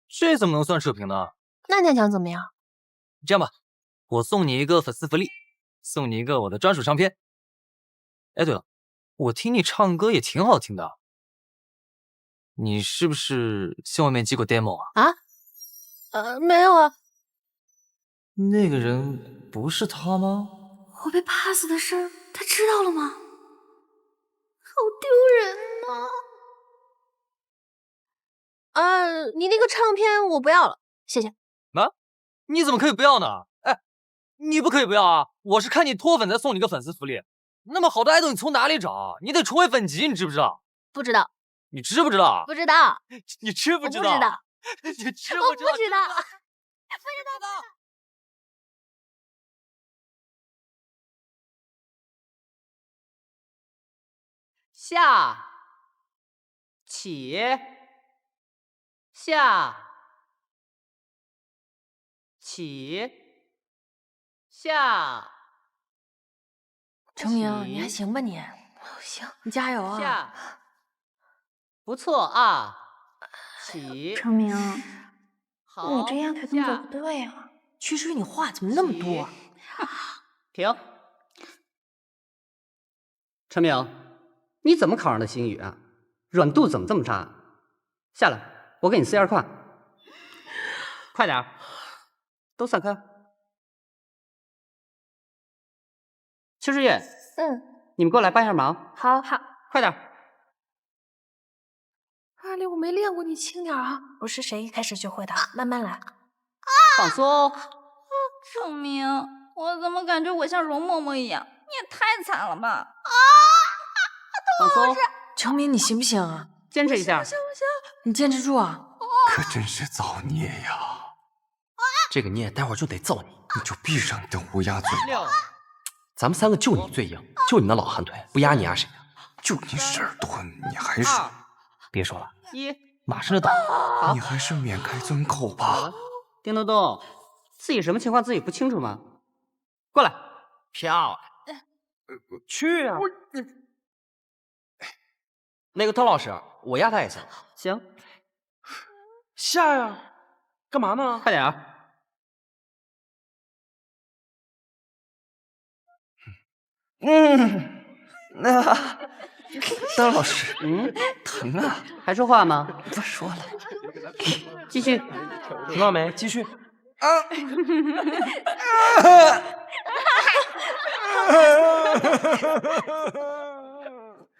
这怎么能算扯平呢？那你还想怎么样？这样吧，我送你一个粉丝福利，送你一个我的专属唱片。哎，对了，我听你唱歌也挺好听的，你是不是向外面寄过 demo 啊？没有啊。那个人不是他吗？我被 pass 的事儿，他知道了吗？好丢人呐！你那个唱片我不要了，谢谢。你怎么可以不要呢？哎，你不可以不要啊！我是看你脱粉才送你个粉丝福利，那么好的爱豆你从哪里找？你得重回粉级，你知不知道？不知道。你知不知道？不知道。你知不知道？我不知道。你知不知道？我不知道。不知道。下，起，下，起，下。程明，你还行吧你？行，你加油啊！下，不错啊。起，程明，好，你这样态动作不对啊。曲曲，你话怎么那么多？停。陈明，你怎么考上的星宇啊？软度怎么这么差？下来，我给你撕1块。快点，都散开。邱世月，你们过来帮一下忙。好，快点。阿丽，我没练过，你轻点啊。不是谁一开始就会的，慢慢来。放松。程明，我怎么感觉我像容嬷嬷一样？你也太惨了吧！放松。程明，你行不行啊？坚持一下。你坚持住啊！可真是造孽呀！这个孽待会儿就得造你，你就闭上你的乌鸦嘴吧！咱们3个就你最硬，就你那老寒腿，不压你压谁呀？就你事儿多，你还是……别说了，1，马上就到。你还是免开尊口吧。丁东东，自己什么情况自己不清楚吗？过来，漂亮。去啊！那个邓老师，我压他一下。行。下呀！干嘛呢？快点啊！那邓老师，疼啊！还说话吗？不说了，继续。听到没？继续。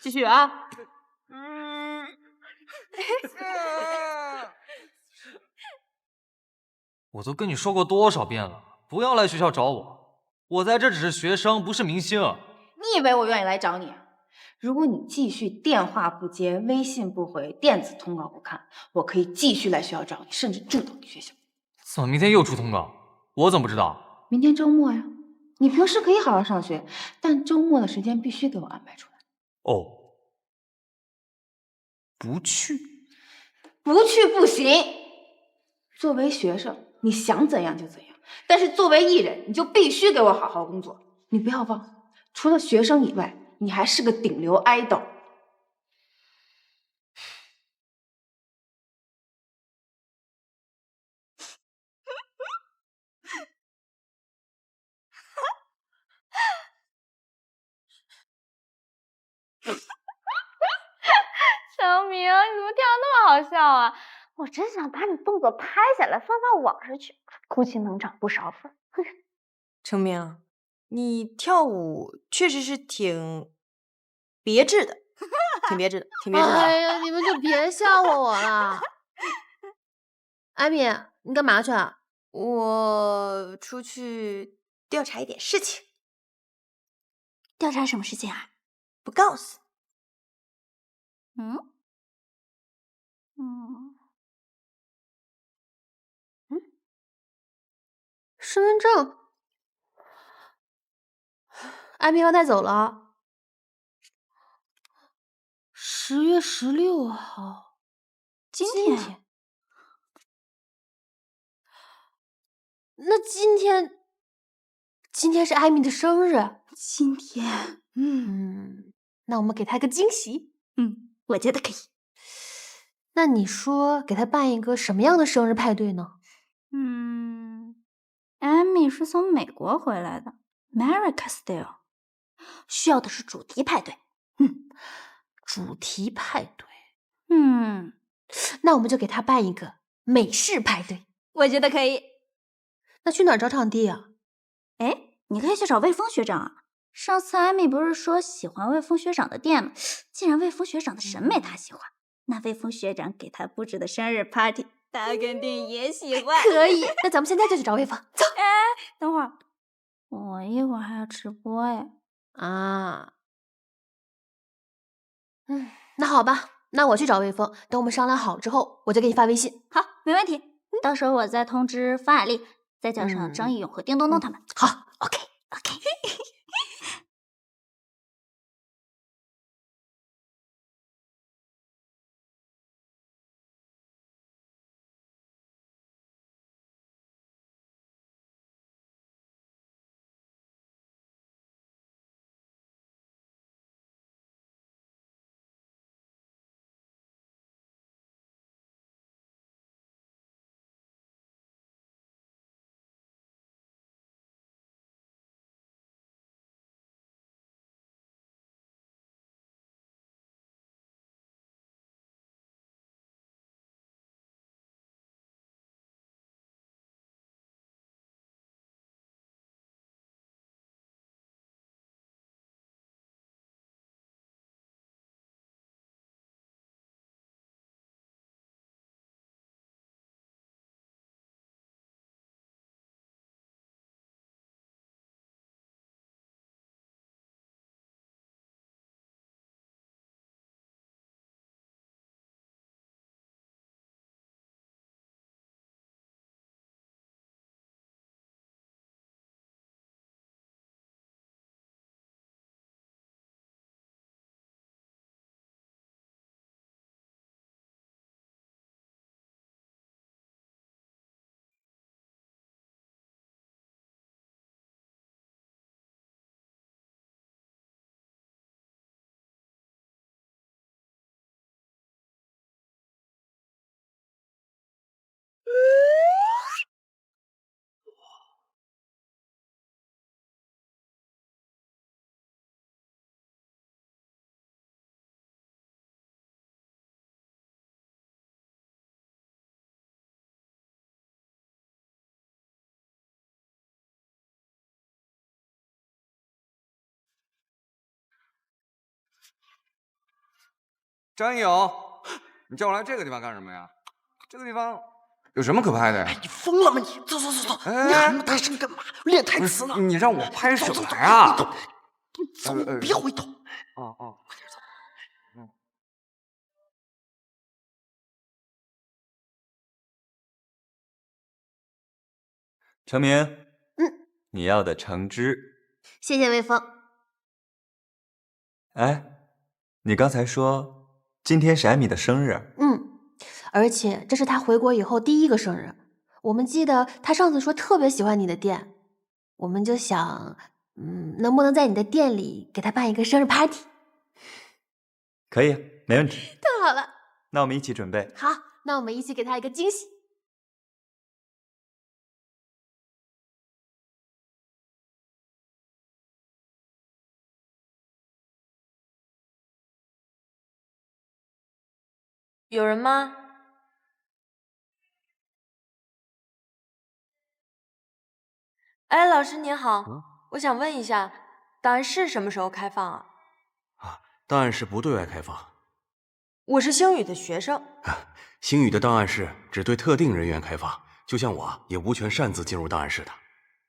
继续啊！我都跟你说过多少遍了，不要来学校找我，我在这只是学生，不是明星。你以为我愿意来找你？如果你继续电话不接、微信不回、电子通告不看，我可以继续来学校找你，甚至住到你学校。怎么明天又出通告？我怎么不知道？明天周末呀，你平时可以好好上学，但周末的时间必须给我安排出来。哦，不去？不去不行。作为学生，你想怎样就怎样，但是作为艺人，你就必须给我好好工作。你不要忘，除了学生以外，你还是个顶流idol。程明，你怎么跳得那么好笑啊？我真想把你动作拍下来放到网上去，估计能涨不少粉。程明，你跳舞确实是挺别致的，挺别致的，挺别致的。哎呀，你们就别笑话我了。艾米，你干嘛去啊？我出去调查一点事情。调查什么事情啊？不告诉嗯。身份证，艾米把带走了。10月16号，今天。那今天是艾米的生日。今天，那我们给她个惊喜。我觉得可以。那你说给她办一个什么样的生日派对呢？艾米是从美国回来的 ，America Style， 需要的是主题派对。主题派对。那我们就给她办一个美式派对。我觉得可以。那去哪儿找场地啊？哎，你可以去找魏峰学长啊。上次艾米不是说喜欢魏峰学长的店吗？既然魏峰学长的审美他喜欢，那魏峰学长给他布置的生日 party， 他肯定也喜欢。可以，那咱们现在就去找魏峰。走。哎，等会儿，我一会儿还要直播哎。啊，那好吧，那我去找魏峰，等我们商量好之后，我就给你发微信。好，没问题。到时候我再通知方雅丽，再叫上张艺勇和丁东东他们。好。张勇，你叫我来这个地方干什么呀？这个地方有什么可拍的呀？你疯了吗你？走走走走，你喊那么大声干嘛？练台词呢。你让我拍什么呀？走，别回头。哦。程明，你要的橙汁。谢谢魏峰。哎，你刚才说今天是艾米的生日。而且这是他回国以后第1个生日。我们记得他上次说特别喜欢你的店，我们就想，能不能在你的店里给他办一个生日 party？ 可以，没问题。太好了，那我们一起准备。好，那我们一起给他一个惊喜。有人吗？哎，老师您好，我想问一下，档案室什么时候开放啊？档案室不对外开放，我是星宇的学生。星宇的档案室只对特定人员开放，就像我也无权擅自进入档案室的。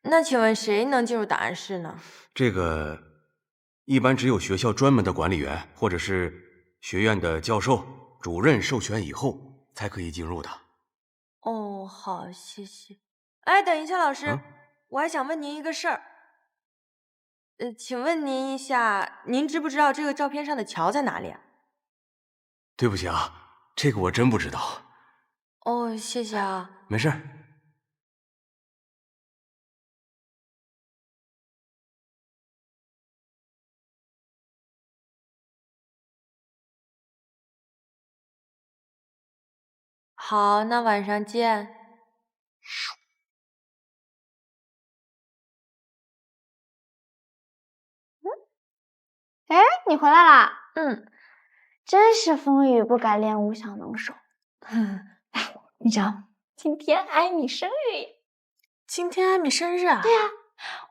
那请问谁能进入档案室呢？这个一般只有学校专门的管理员或者是学院的教授、主任授权以后才可以进入的。哦，好，谢谢。哎，等一下，老师，我还想问您一个事儿。请问您一下，您知不知道这个照片上的桥在哪里啊？对不起啊，这个我真不知道。哦，谢谢啊。没事。好，那晚上见。哎，你回来啦？真是风雨不改，练武小能手。哎，你知道今天艾米生日耶！今天艾米生日啊？对啊，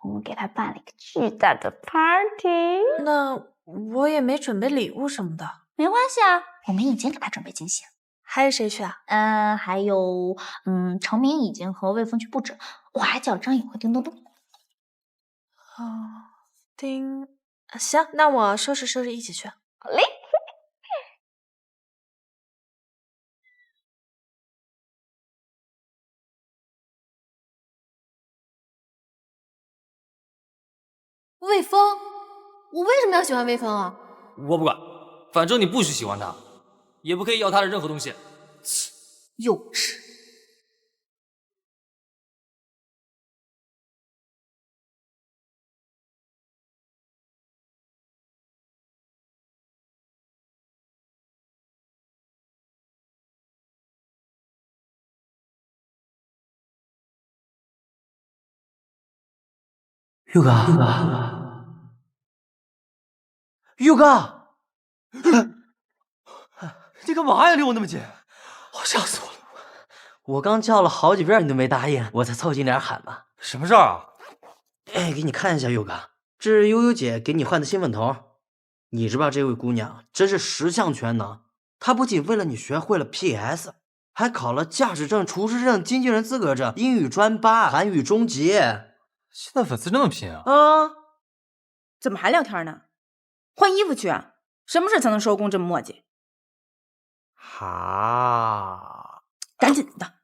我们给她办了一个巨大的 party。那我也没准备礼物什么的。没关系啊，我们已经给她准备惊喜了。还有谁去啊？还有，程明已经和魏峰去布置，我还叫张颖和丁东东。行，那我收拾收拾一起去。好嘞。魏峰，我为什么要喜欢魏峰啊？我不管，反正你不许喜欢他，也不可以要他的任何东西。幼稚。佑哥，佑哥，你干嘛呀？离我那么近，我吓死我了！我刚叫了好几遍你都没答应，我才凑近点喊吧。什么事儿啊？哎，给你看一下，佑哥，这是悠悠姐给你换的新粉头。你知不知道这位姑娘真是十项全能？她不仅为了你学会了 PS， 还考了驾驶证、厨师证、经纪人资格证、英语专8、韩语中级。现在粉丝这么拼啊？怎么还聊天呢？换衣服去啊！什么事才能收工这么磨叽？哈，赶紧的。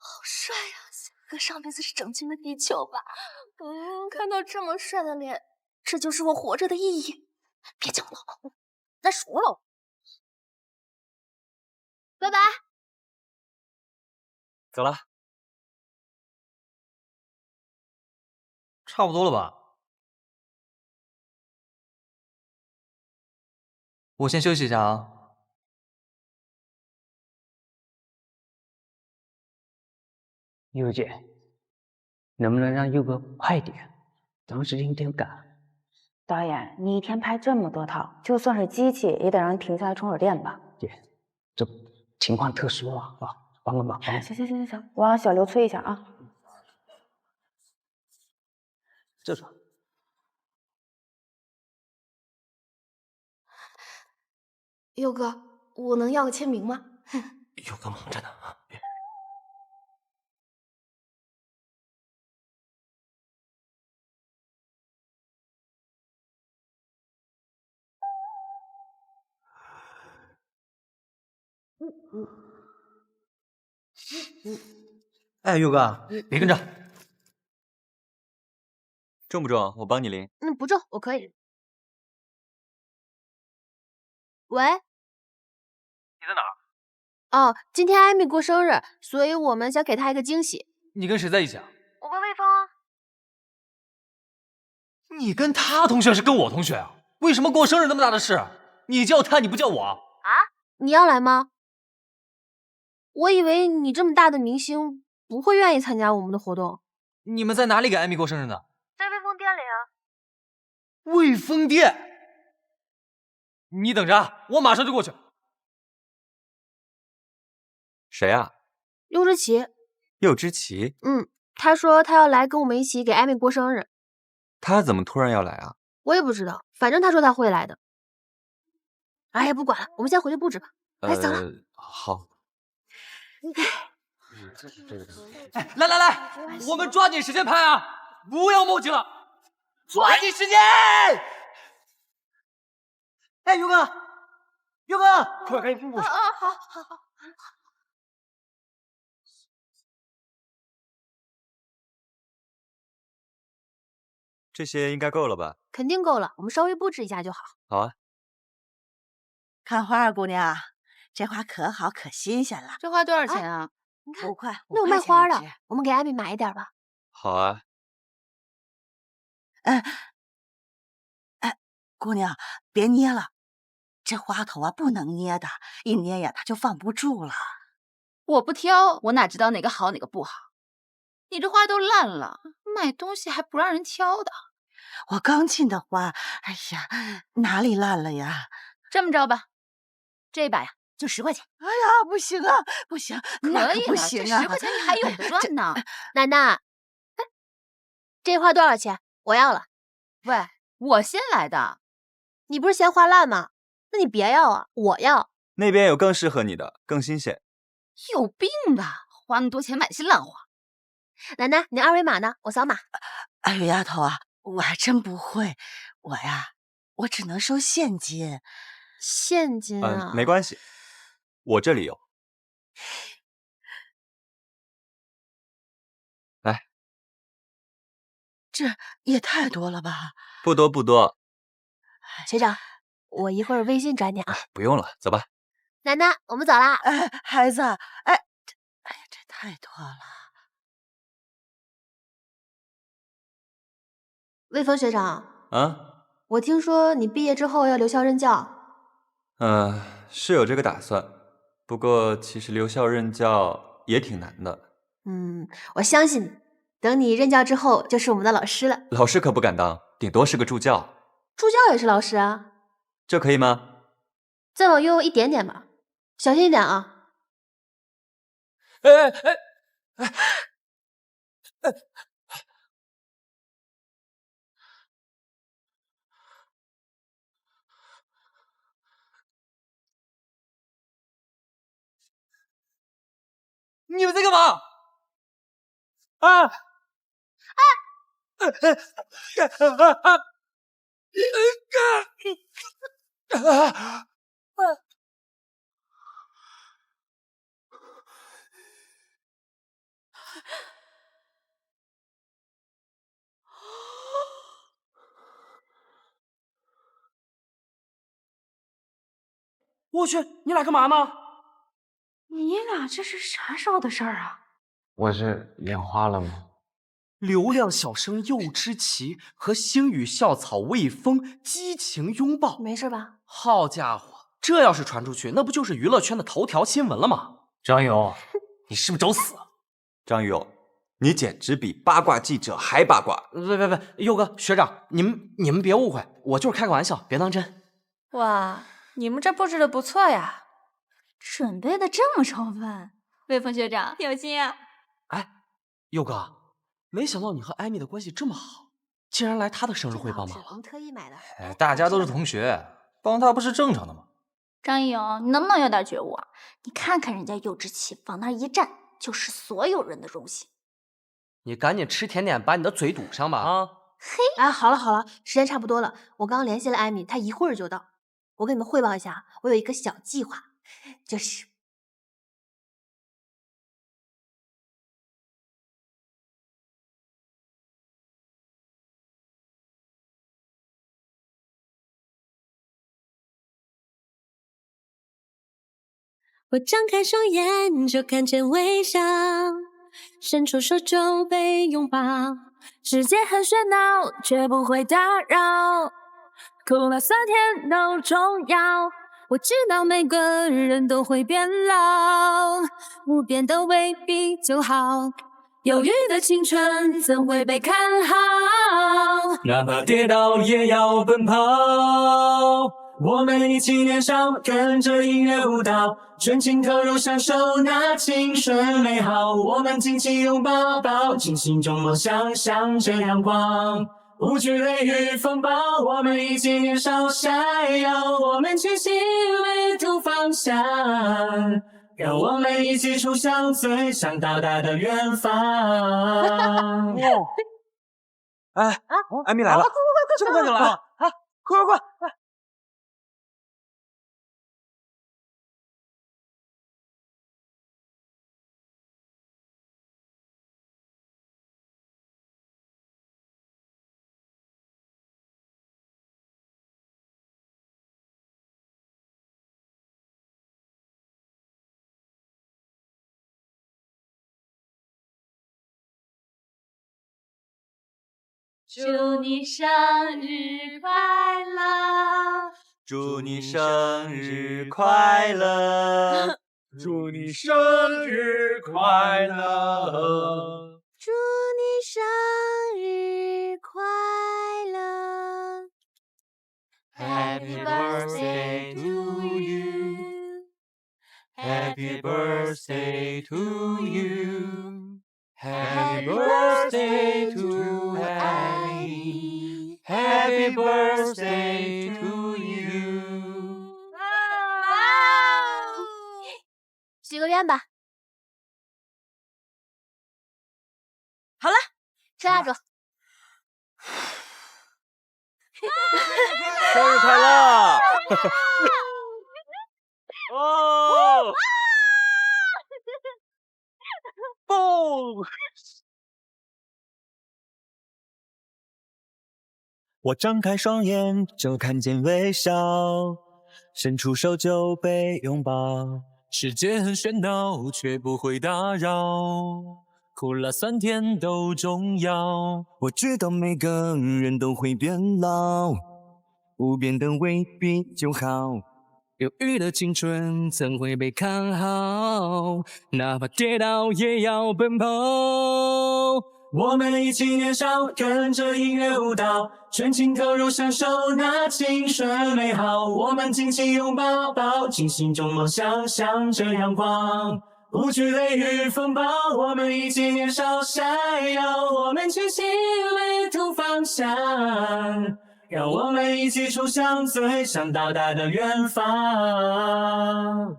好帅呀！哥上辈子是整进了地球吧？看到这么帅的脸，这就是我活着的意义。别讲了，再说了。拜拜。走了，差不多了吧？我先休息一下啊。佑姐，能不能让佑哥快点？当时有点赶。导演，你一天拍这么多套，就算是机器也得让人停下来充会儿电吧？姐，这情况特殊啊，帮个忙。行，我让小刘催一下啊。这种。佑哥，我能要个签名吗？佑哥忙着呢。哎，佑哥，别跟着。重不重？我帮你拎。不重，我可以。喂？你在哪儿？哦，今天艾米过生日，所以我们想给她一个惊喜。你跟谁在一起啊？我跟魏峰啊。你跟他同学是跟我同学啊？为什么过生日那么大的事？你叫他，你不叫我啊？你要来吗？我以为你这么大的明星不会愿意参加我们的活动。你们在哪里给艾米过生日呢？在魏峰店里啊。魏峰店？你等着啊，我马上就过去。谁啊？陆之奇。佑之奇。他说他要来跟我们一起给艾米过生日。他怎么突然要来啊？我也不知道，反正他说他会来的。哎呀，不管了，我们先回去布置吧。走了。好。哎，来，我们抓紧时间拍啊，不要墨迹了，抓紧时间。哎，佑哥，快赶紧布置。好。这些应该够了吧？肯定够了，我们稍微布置一下就好。好啊。看花，姑娘，这花可好可新鲜了。这花多少钱啊？5块。那有卖花的，我们给艾米买一点吧。好啊。姑娘，别捏了，这花头啊不能捏的，一捏呀它就放不住了。我不挑，我哪知道哪个好哪个不好？你这花都烂了，买东西还不让人挑的。我刚进的花，哎呀，哪里烂了呀？这么着吧，这把呀就10块钱。哎呀，不行啊，不行，可以不行啊，这10块钱你还有的赚呢。楠楠，这花多少钱？我要了。喂，我先来的，你不是嫌花烂吗？那你别要啊，我要。那边有更适合你的，更新鲜。有病吧？花那么多钱买些烂花。楠楠，你二维码呢？我扫码。哎呦，丫头啊，我还真不会，我只能收现金。现金啊？没关系，我这里有。来，这也太多了吧？不多。学长，我一会儿微信转你啊。不用了，走吧。楠楠，我们走啦。哎，孩子，哎呀，这太多了。魏峰学长。啊？我听说你毕业之后要留校任教。是有这个打算，不过其实留校任教也挺难的。我相信你，等你任教之后就是我们的老师了。老师可不敢当，顶多是个助教。助教也是老师啊。这可以吗？再往右一点点吧，小心一点啊。你们在干嘛？啊！我去，你俩干嘛呢？你俩这是啥时候的事儿啊？我是眼花了吗？流量小生佑之奇和星语校草魏峰激情拥抱，没事吧？好家伙，这要是传出去，那不就是娱乐圈的头条新闻了吗？张勇，你是不是找死？张勇，你简直比八卦记者还八卦。别，佑哥、学长，你们别误会，我就是开个玩笑，别当真。哇，你们这布置的不错呀，准备的这么充分，魏峰学长有心啊！哎，佑哥，没想到你和艾米的关系这么好，竟然来她的生日会帮忙了。特意买的。哎，大家都是同学，帮他不是正常的吗？张一勇，你能不能有点觉悟啊？你看看人家柚之琪往那儿一站，就是所有人的荣幸。你赶紧吃甜点，把你的嘴堵上吧啊！嘿，哎，好了，时间差不多了，我刚刚联系了艾米，她一会儿就到。我跟你们汇报一下，我有一个小计划，就是我张开双眼就看见微笑，伸出手就被拥抱。世界很喧闹，却不会打扰。苦辣酸甜都重要。我知道每个人都会变老，不变的未必就好。犹豫的青春怎会被看好？哪怕跌倒也要奔跑。我们一起年少，跟着音乐舞蹈，全情投入享受那青春美好。我们紧紧拥抱，抱紧心中梦想，向着阳光，无惧雷雨风暴。我们一起年少闪耀，我们齐心旅途方向，让我们一起冲向最想到达的远方。哎，艾米来了，这么快就来了啊！快！祝你生日快乐！祝你生日快乐！祝你生日快乐！祝你生日快乐 ！Happy birthday to you! Happy birthday to you! Happy birthday to Annie! Happy birthday to you! 许个愿吧。好了，吹蜡烛。生日快乐！哦！嘣！我张开双眼就看见微笑，伸出手就被拥抱。世界很喧闹，却不会打扰。苦辣酸甜都重要。我知道每个人都会变老，不变的未必就好。犹豫的青春怎会被看好？哪怕跌倒也要奔跑。我们一起年少，跟着音乐舞蹈，全情投入享受那青春美好。我们紧紧拥抱，抱紧心中梦想，向着阳光，无惧雷雨风暴。我们一起年少闪耀，我们齐心旅途方向，让我们一起冲向最想到达的远方。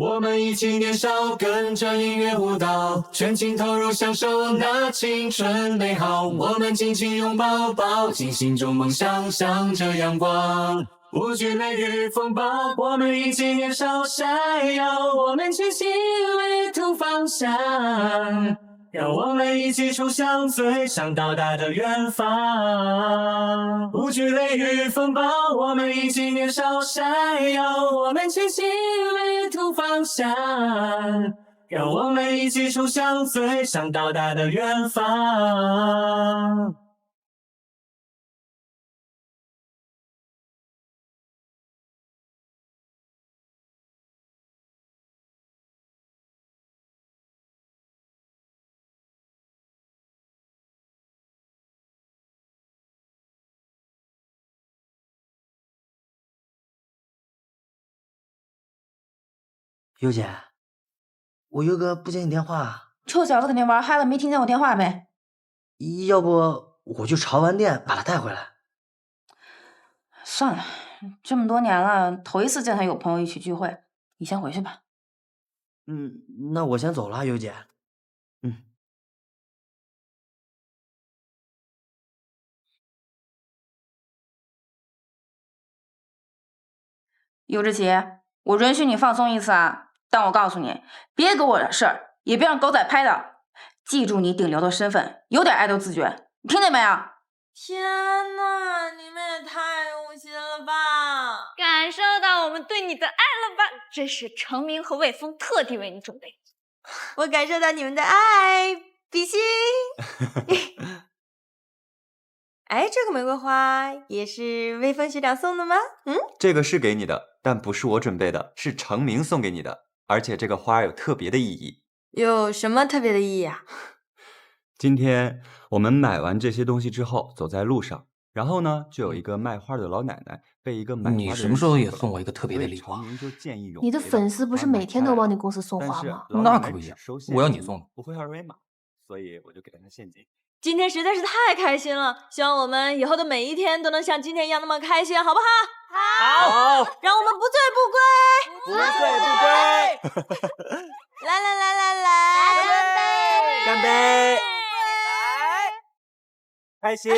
我们一起年少，跟着音乐舞蹈，全情投入享受那青春美好。我们紧紧拥抱，抱紧心中梦想，向着阳光，无惧雷雨风暴。我们一起年少闪耀，我们齐心旅途方向，让我们一起冲向最想到达的远方。无惧雷雨风暴，我们一起年少闪耀，我们齐心旅途方向，让我们一起冲向最想到达的远方。尤姐，我有个不接你电话，臭小子肯定玩嗨了，没听见我电话呗？要不我去潮玩店把他带回来。算了，这么多年了，头一次见他有朋友一起聚会，你先回去吧。那我先走了，尤姐。尤志奇，我允许你放松一次啊，但我告诉你，别给我惹事儿，也别让狗仔拍到。记住你顶流的身份，有点爱豆自觉，你听见没有？天呐，你们也太用心了吧！感受到我们对你的爱了吧？这是程明和魏峰特地为你准备的。我感受到你们的爱，比心。哎，这个玫瑰花也是魏峰学长送的吗？这个是给你的，但不是我准备的，是程明送给你的，而且这个花有特别的意义。有什么特别的意义啊？今天我们买完这些东西之后，走在路上，然后呢，就有一个卖花的老奶奶被一个买花的人你什么时候也送我一个特别的礼花？你的粉丝不是每天都往你公司送花吗？那可不一样，我要你送的。不会二维码，所以我就给了他现金。今天实在是太开心了，希望我们以后的每一天都能像今天一样那么开心，好不好？好，让我们不醉不归，不醉不归。来，干杯！开心。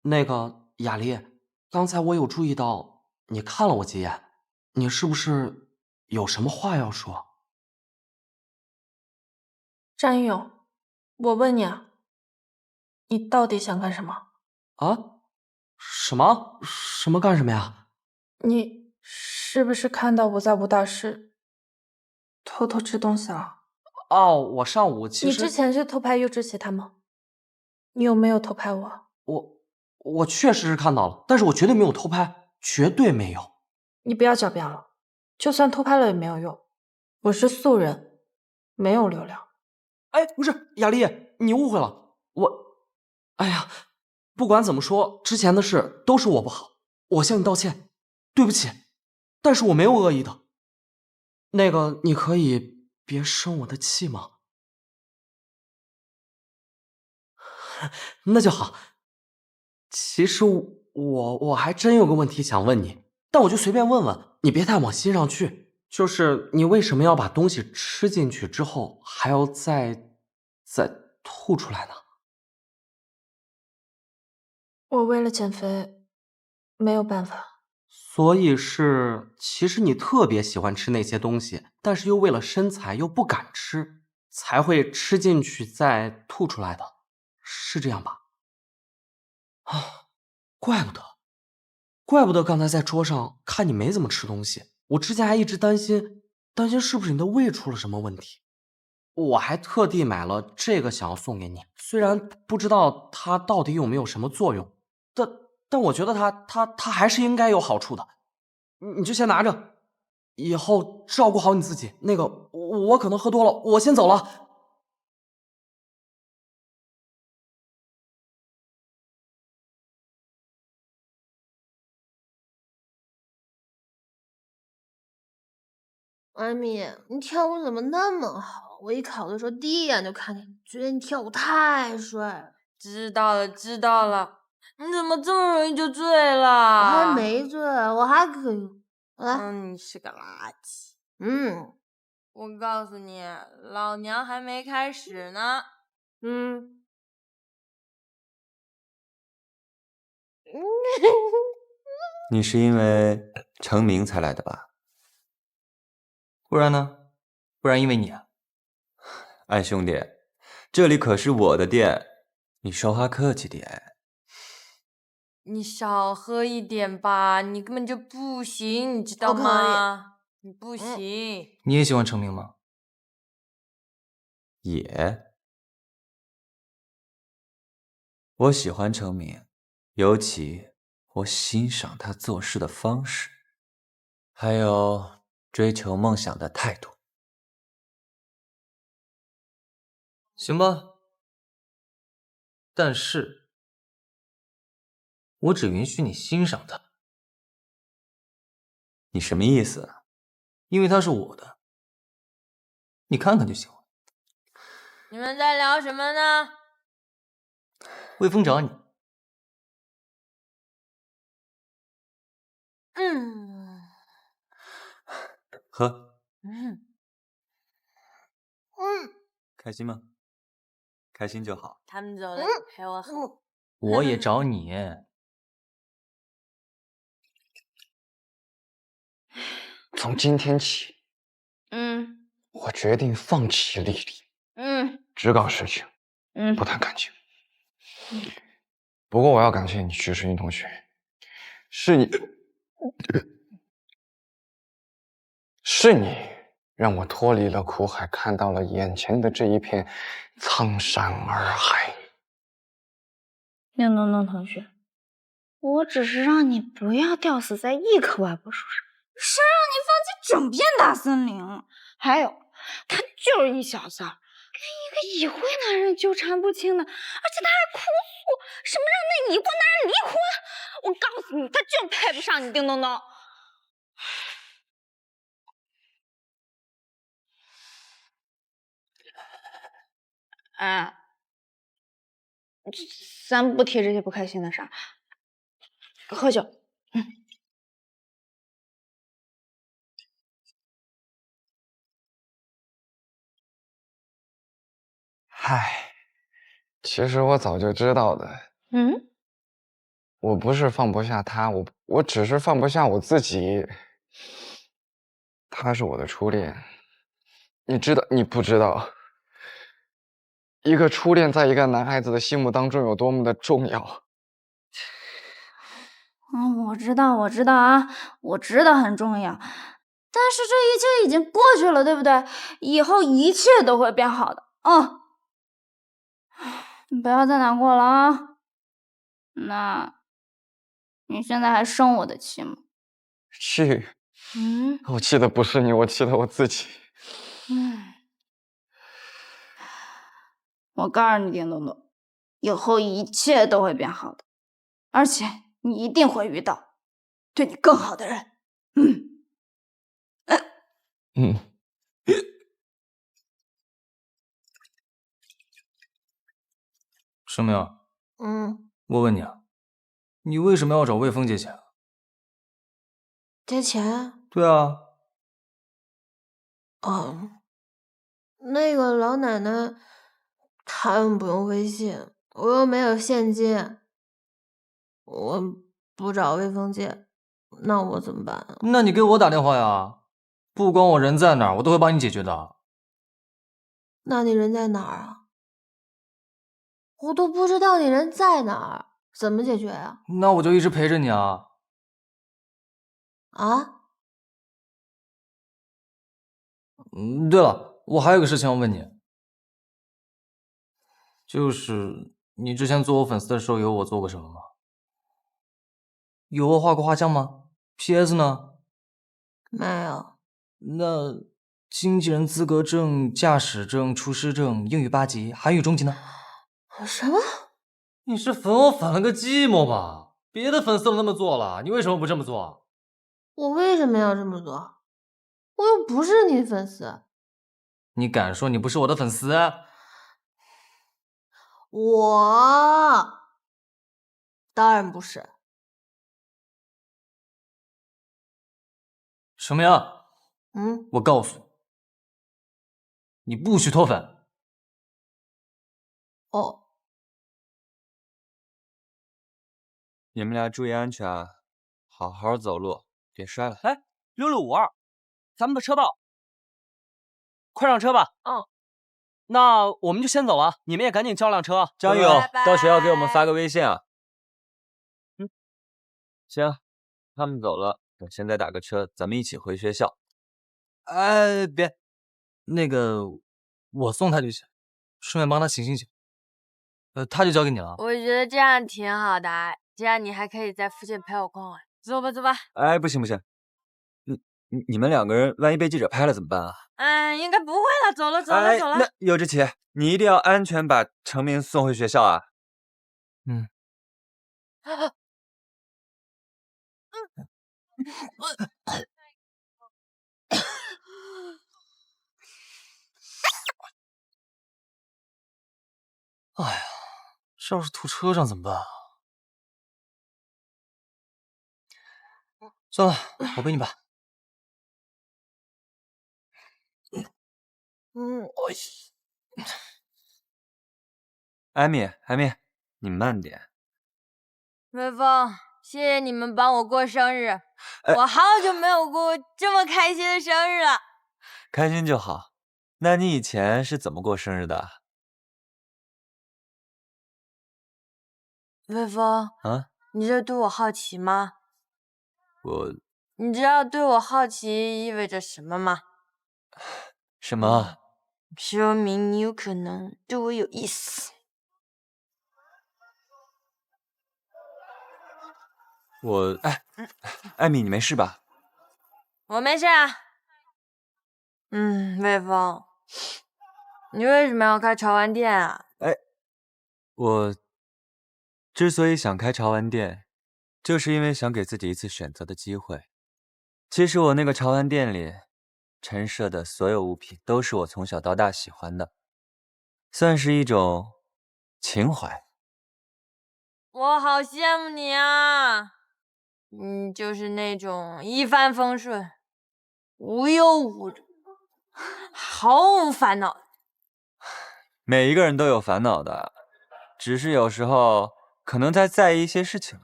那个雅丽，刚才我有注意到你看了我几眼，你是不是有什么话要说？张一勇，我问你啊，你到底想干什么？啊？什么干什么呀？你是不是看到我在舞蹈室偷偷吃东西了？哦，我上午其实……你之前是偷拍柚之奇他吗？你有没有偷拍我？我确实是看到了，但是我绝对没有偷拍，绝对没有。你不要狡辩了，就算偷拍了也没有用。我是素人，没有流量。哎，不是雅丽，你误会了。哎呀，不管怎么说，之前的事都是我不好，我向你道歉，对不起。但是我没有恶意的。那个，你可以别生我的气吗？那就好。其实我还真有个问题想问你，但我就随便问问，你别太往心上去。就是你为什么要把东西吃进去之后，还要再吐出来呢？我为了减肥，没有办法。所以是，其实你特别喜欢吃那些东西，但是又为了身材又不敢吃，才会吃进去再吐出来的，是这样吧？啊，怪不得刚才在桌上看你没怎么吃东西，我之前还一直担心是不是你的胃出了什么问题。我还特地买了这个想要送给你，虽然不知道它到底有没有什么作用，但我觉得它还是应该有好处的。你就先拿着，以后照顾好你自己。那个，我可能喝多了，我先走了。艾米，你跳舞怎么那么好？我一考的时候第一眼就看见，觉得你跳舞太帅了。知道了，知道了。你怎么这么容易就醉了？我还没醉，我还可以。来，你是个垃圾。我告诉你，老娘还没开始呢。你是因为成名才来的吧？不然呢？不然因为你啊。艾兄弟，这里可是我的店，你说话客气点。你少喝一点吧，你根本就不行，你知道吗？你不行。你也喜欢成名吗？也。我喜欢成名，尤其我欣赏他做事的方式，还有追求梦想的态度。行吧，但是我只允许你欣赏他。你什么意思？因为他是我的，你看看就行了。你们在聊什么呢？魏峰找你。喝。开心吗？开心就好。他们走了，陪我喝。我也找你。从今天起，我决定放弃丽丽，只搞事情，不谈感情。不过我要感谢你，徐世英同学，是你让我脱离了苦海，看到了眼前的这一片苍山洱海。宁东东同学，我只是让你不要吊死在一棵歪脖树上，谁让你放弃整片大森林了？还有，他就是一小三儿，跟一个已婚男人纠缠不清的，而且他还哭诉什么让那已婚男人离婚。我告诉你，他就配不上你，丁东东。哎，咱不提这些不开心的事儿，喝酒。唉，其实我早就知道的。我不是放不下他，我只是放不下我自己。他是我的初恋，你知道你不知道？一个初恋在一个男孩子的心目当中有多么的重要。我知道啊，我知道很重要，但是这一切已经过去了，对不对？以后一切都会变好的。你不要再难过了啊。那你现在还生我的气吗？气？我气的不是你，我气的我自己。我告诉你，丁东东，以后一切都会变好的，而且你一定会遇到对你更好的人。生明，我问你啊，你为什么要找魏峰借钱？借钱？对啊。那个老奶奶，她又不用微信，我又没有现金，我不找魏峰借，那我怎么办啊？那你给我打电话呀，不管我人在哪儿，我都会帮你解决的。那你人在哪儿啊？我都不知道你人在哪儿，怎么解决呀？那我就一直陪着你啊。对了，我还有个事情要问你，就是你之前做我粉丝的时候，有我做过什么吗？有我画过画像吗 ？PS 呢？没有。那经纪人资格证、驾驶证、厨师证、英语8级、韩语中级呢？什么？你是粉我粉了个寂寞吧？别的粉丝都那么做了，你为什么不这么做？我为什么要这么做？我又不是你粉丝。你敢说你不是我的粉丝？我当然不是。什么呀？我告诉你，你不许脱粉。哦。你们俩注意安全啊，好好走路，别摔了。哎，6652，咱们的车到，快上车吧。那我们就先走了，你们也赶紧叫辆车。张勇，到学校给我们发个微信啊。行，他们走了，我现在打个车，咱们一起回学校。哎，别，那个我送他就行，顺便帮他醒醒酒。他就交给你了。我觉得这样挺好的，这样你还可以在附近陪我逛玩。走吧，走吧。哎，不行不行，你们2个人万一被记者拍了怎么办啊？应该不会了。走了，走了，走了。那尤之奇，你一定要安全把程明送回学校啊。哎呀，这要是吐车上怎么办啊？算了，我背你吧。艾米，你慢点。微风，谢谢你们帮我过生日，我好久没有过这么开心的生日了。开心就好。那你以前是怎么过生日的？微风，啊？你这对我好奇吗？你知道对我好奇意味着什么吗？什么？说明你有可能对我有意思。艾米，你没事吧？我没事啊。微风，你为什么要开潮玩店啊？我之所以想开潮玩店，就是因为想给自己一次选择的机会。其实我那个潮玩店里陈设的所有物品都是我从小到大喜欢的，算是一种情怀。我好羡慕你啊！就是那种一帆风顺、无忧无虑、毫无烦恼。每一个人都有烦恼的，只是有时候可能在意一些事情，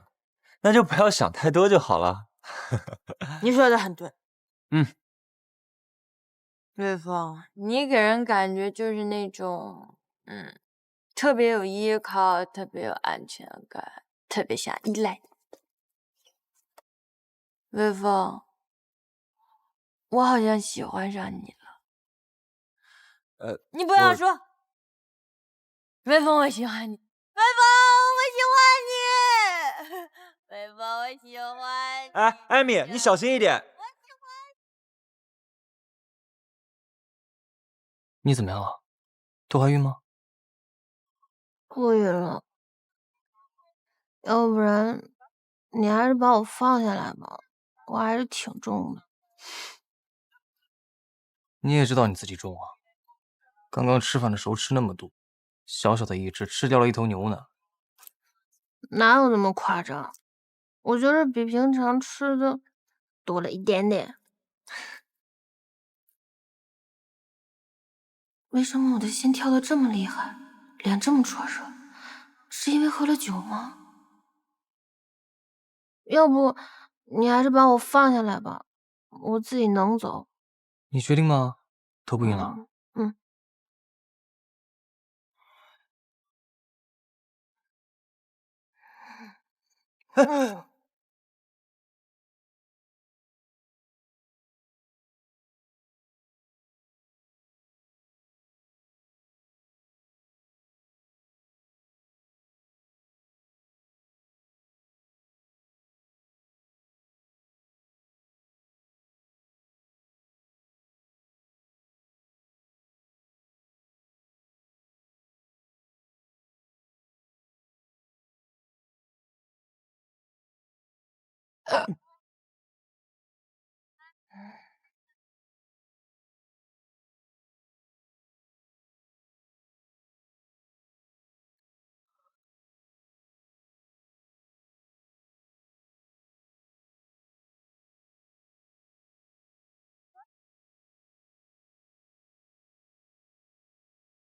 那就不要想太多就好了。你说的很对。瑞风，你给人感觉就是那种，特别有依靠，特别有安全感，特别想依赖你。瑞风，我好像喜欢上你了。你不要说。微风，我喜欢你。微风，我喜欢你。微风，我喜欢你。哎，艾米，你小心一点。你怎么样了？都怀孕吗？不孕了。要不然，你还是把我放下来吧，我还是挺重的。你也知道你自己重啊，刚刚吃饭的时候吃那么多，小小的一只吃掉了1头牛呢。哪有那么夸张？我觉得比平常吃的多了一点点。为什么我的心跳得这么厉害，脸这么灼热？是因为喝了酒吗？要不你还是把我放下来吧，我自己能走。你确定吗？都不孕了？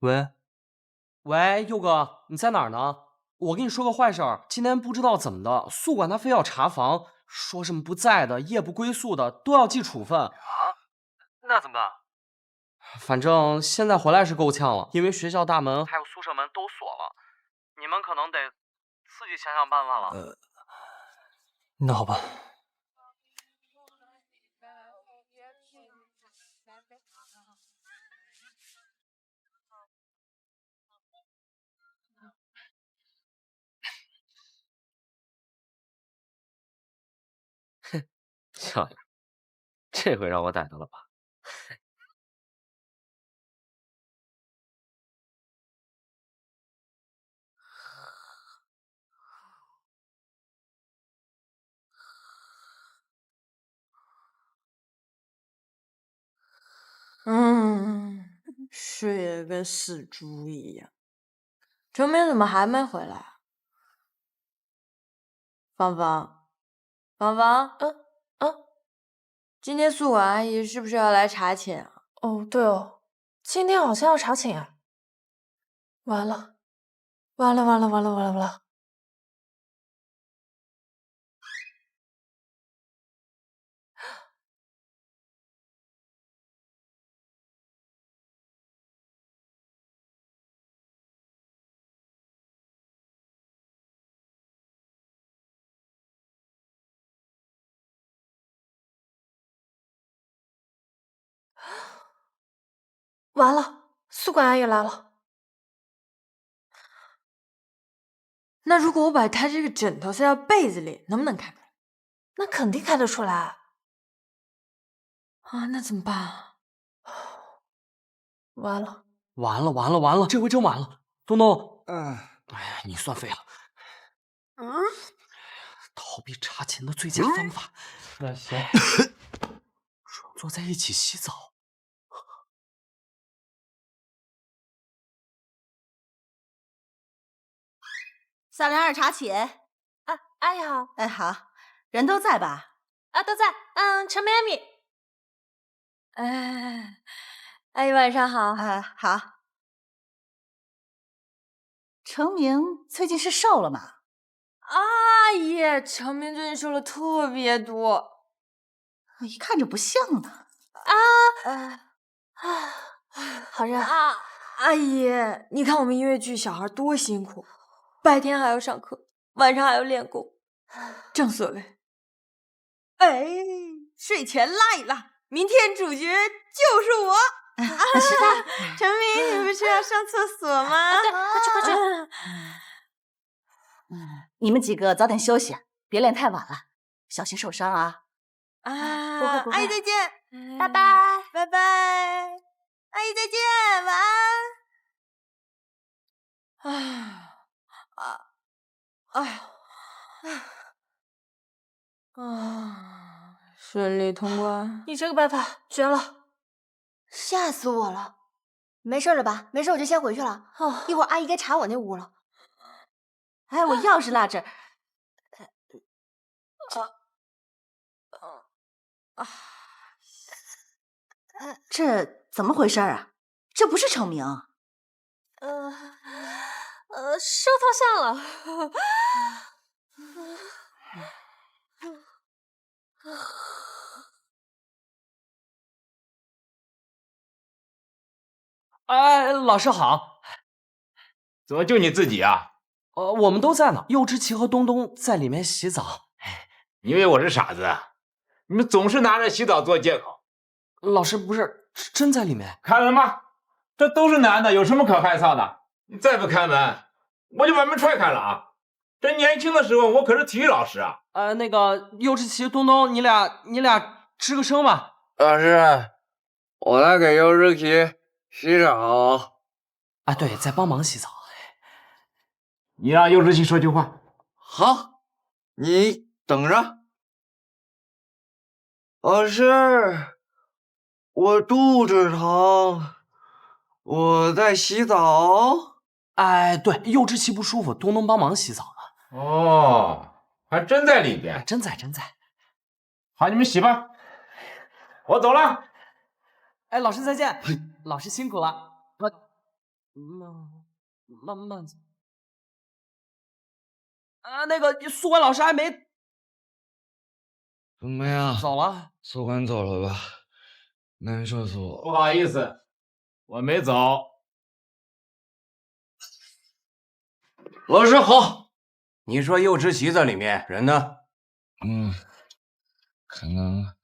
喂，喂，佑哥，你在哪儿呢？我跟你说个坏事儿，今天不知道怎么的，宿管他非要查房，说什么不在的、夜不归宿的都要记处分。啊？那怎么办？反正现在回来是够呛了，因为学校大门还有宿舍门都锁了，你们可能得自己想想办法了。那好吧。哼，小样，这回让我逮到了吧？睡得跟死猪一样。程明怎么还没回来啊？芳芳，芳芳，今天宿管阿姨是不是要来查寝啊？哦，对哦，今天好像要查寝啊。完了，完了，完了，完了，完了，完了！完了，宿管阿姨来了。那如果我把她这个枕头塞到被子里，能不能看出来？那肯定看得出来。啊，那怎么办啊？完了，完了，完了，完了！这回真完了。东东，哎呀，你算废了。逃避查寝的最佳方法。那行，软坐在一起洗澡。302查寝。阿姨好。哎，好，人都在吧？啊，都在。陈明、艾米。阿姨晚上好。好。程明最近是瘦了吗？阿姨，程明最近瘦了特别多，一看着不像呢。好热啊！阿姨，你看我们音乐剧小孩多辛苦，白天还要上课，晚上还要练功，正所谓，睡前拉一拉，明天主角就是我。是的，程明，你不是要上厕所吗？对，快去，快去。你们几个早点休息，别练太晚了，小心受伤啊！阿姨再见，拜拜，拜拜，阿姨再见，晚安。顺利通关。你这个办法绝了，吓死我了！没事了吧？没事，我就先回去了。一会儿阿姨该查我那屋了。哎，我钥匙落这儿。这怎么回事啊？这不是程明。收头像了。哎，老师好。怎么就你自己啊？我们都在呢。右之奇和东东在里面洗澡。你以为我是傻子啊？你们总是拿着洗澡做借口。老师不是真在里面？开门吧，这都是男的，有什么可害臊的？你再不开门，我就把门踹开了啊！这年轻的时候我可是体育老师啊。那个右之奇、东东，你俩吱个声吧。老师，我来给右之奇洗澡。啊，对，在帮忙洗澡。你让右之奇说句话。好，你等着。老师，我肚子疼，我在洗澡。哎，对，幼稚期不舒服，东东帮忙洗澡呢。哦，还真在里边。真在。好，你们洗吧，我走了。哎，老师再见，老师辛苦了。慢走。啊，那个宿管老师还没怎么样？走了。宿管走了吧？难受死我。不好意思，我没走。老师好，你说幼稚期在里面，人呢？可能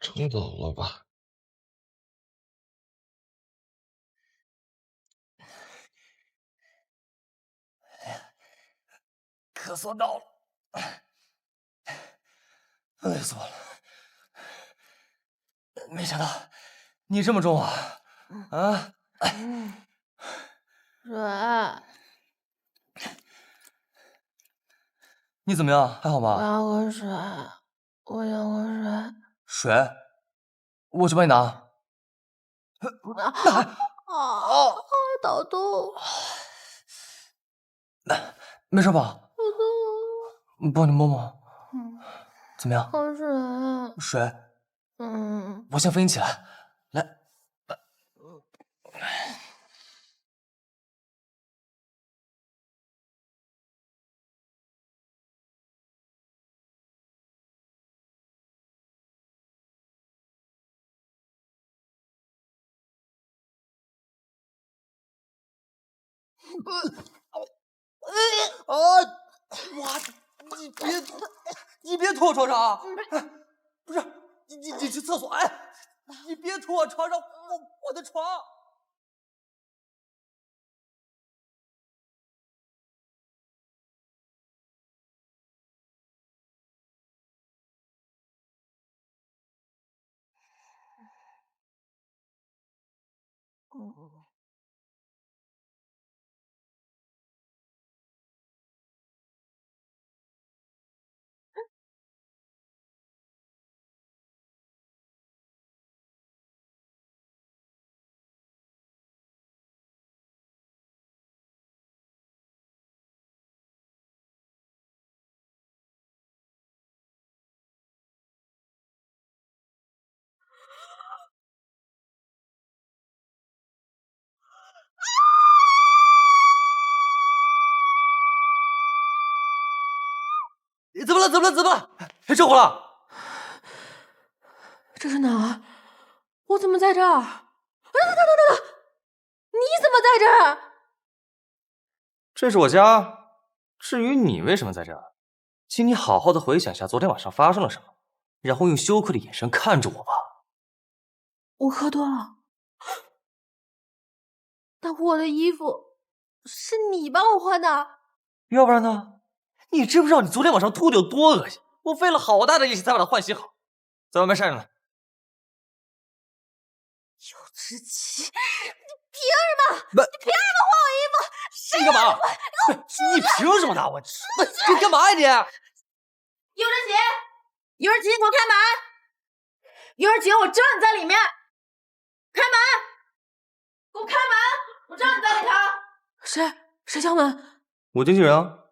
冲走了吧。咳嗽到了，累死我了！没想到你这么重啊！啊！水，你怎么样？还好我吗？要喝水，我想喝水。水，我去帮你拿。好痛！没事吧？帮你摸摸。怎么样？喝水。水。我先扶你起来。来。你别吐我床上啊！不是，你去厕所。哎，你别吐我床上，我的床。怎么了？救火了！这是哪儿？我怎么在这儿？等！你怎么在这儿？这是我家。至于你为什么在这儿，请你好好的回想一下昨天晚上发生了什么，然后用羞愧的眼神看着我吧。我喝多了。但我的衣服是你帮我换的，要不然呢？你知不知道你昨天晚上吐的有多恶心？我费了好大的力气才把它换洗好，在外面晒着呢。幼稚期，你凭什么？你凭什么换我衣服？你干嘛？你凭什么打我？你干嘛呀你？幼稚期，你给我开门！幼稚期，我知道你在里面，开门！给我开门！我知道你在里头。谁敲门？我经纪人啊。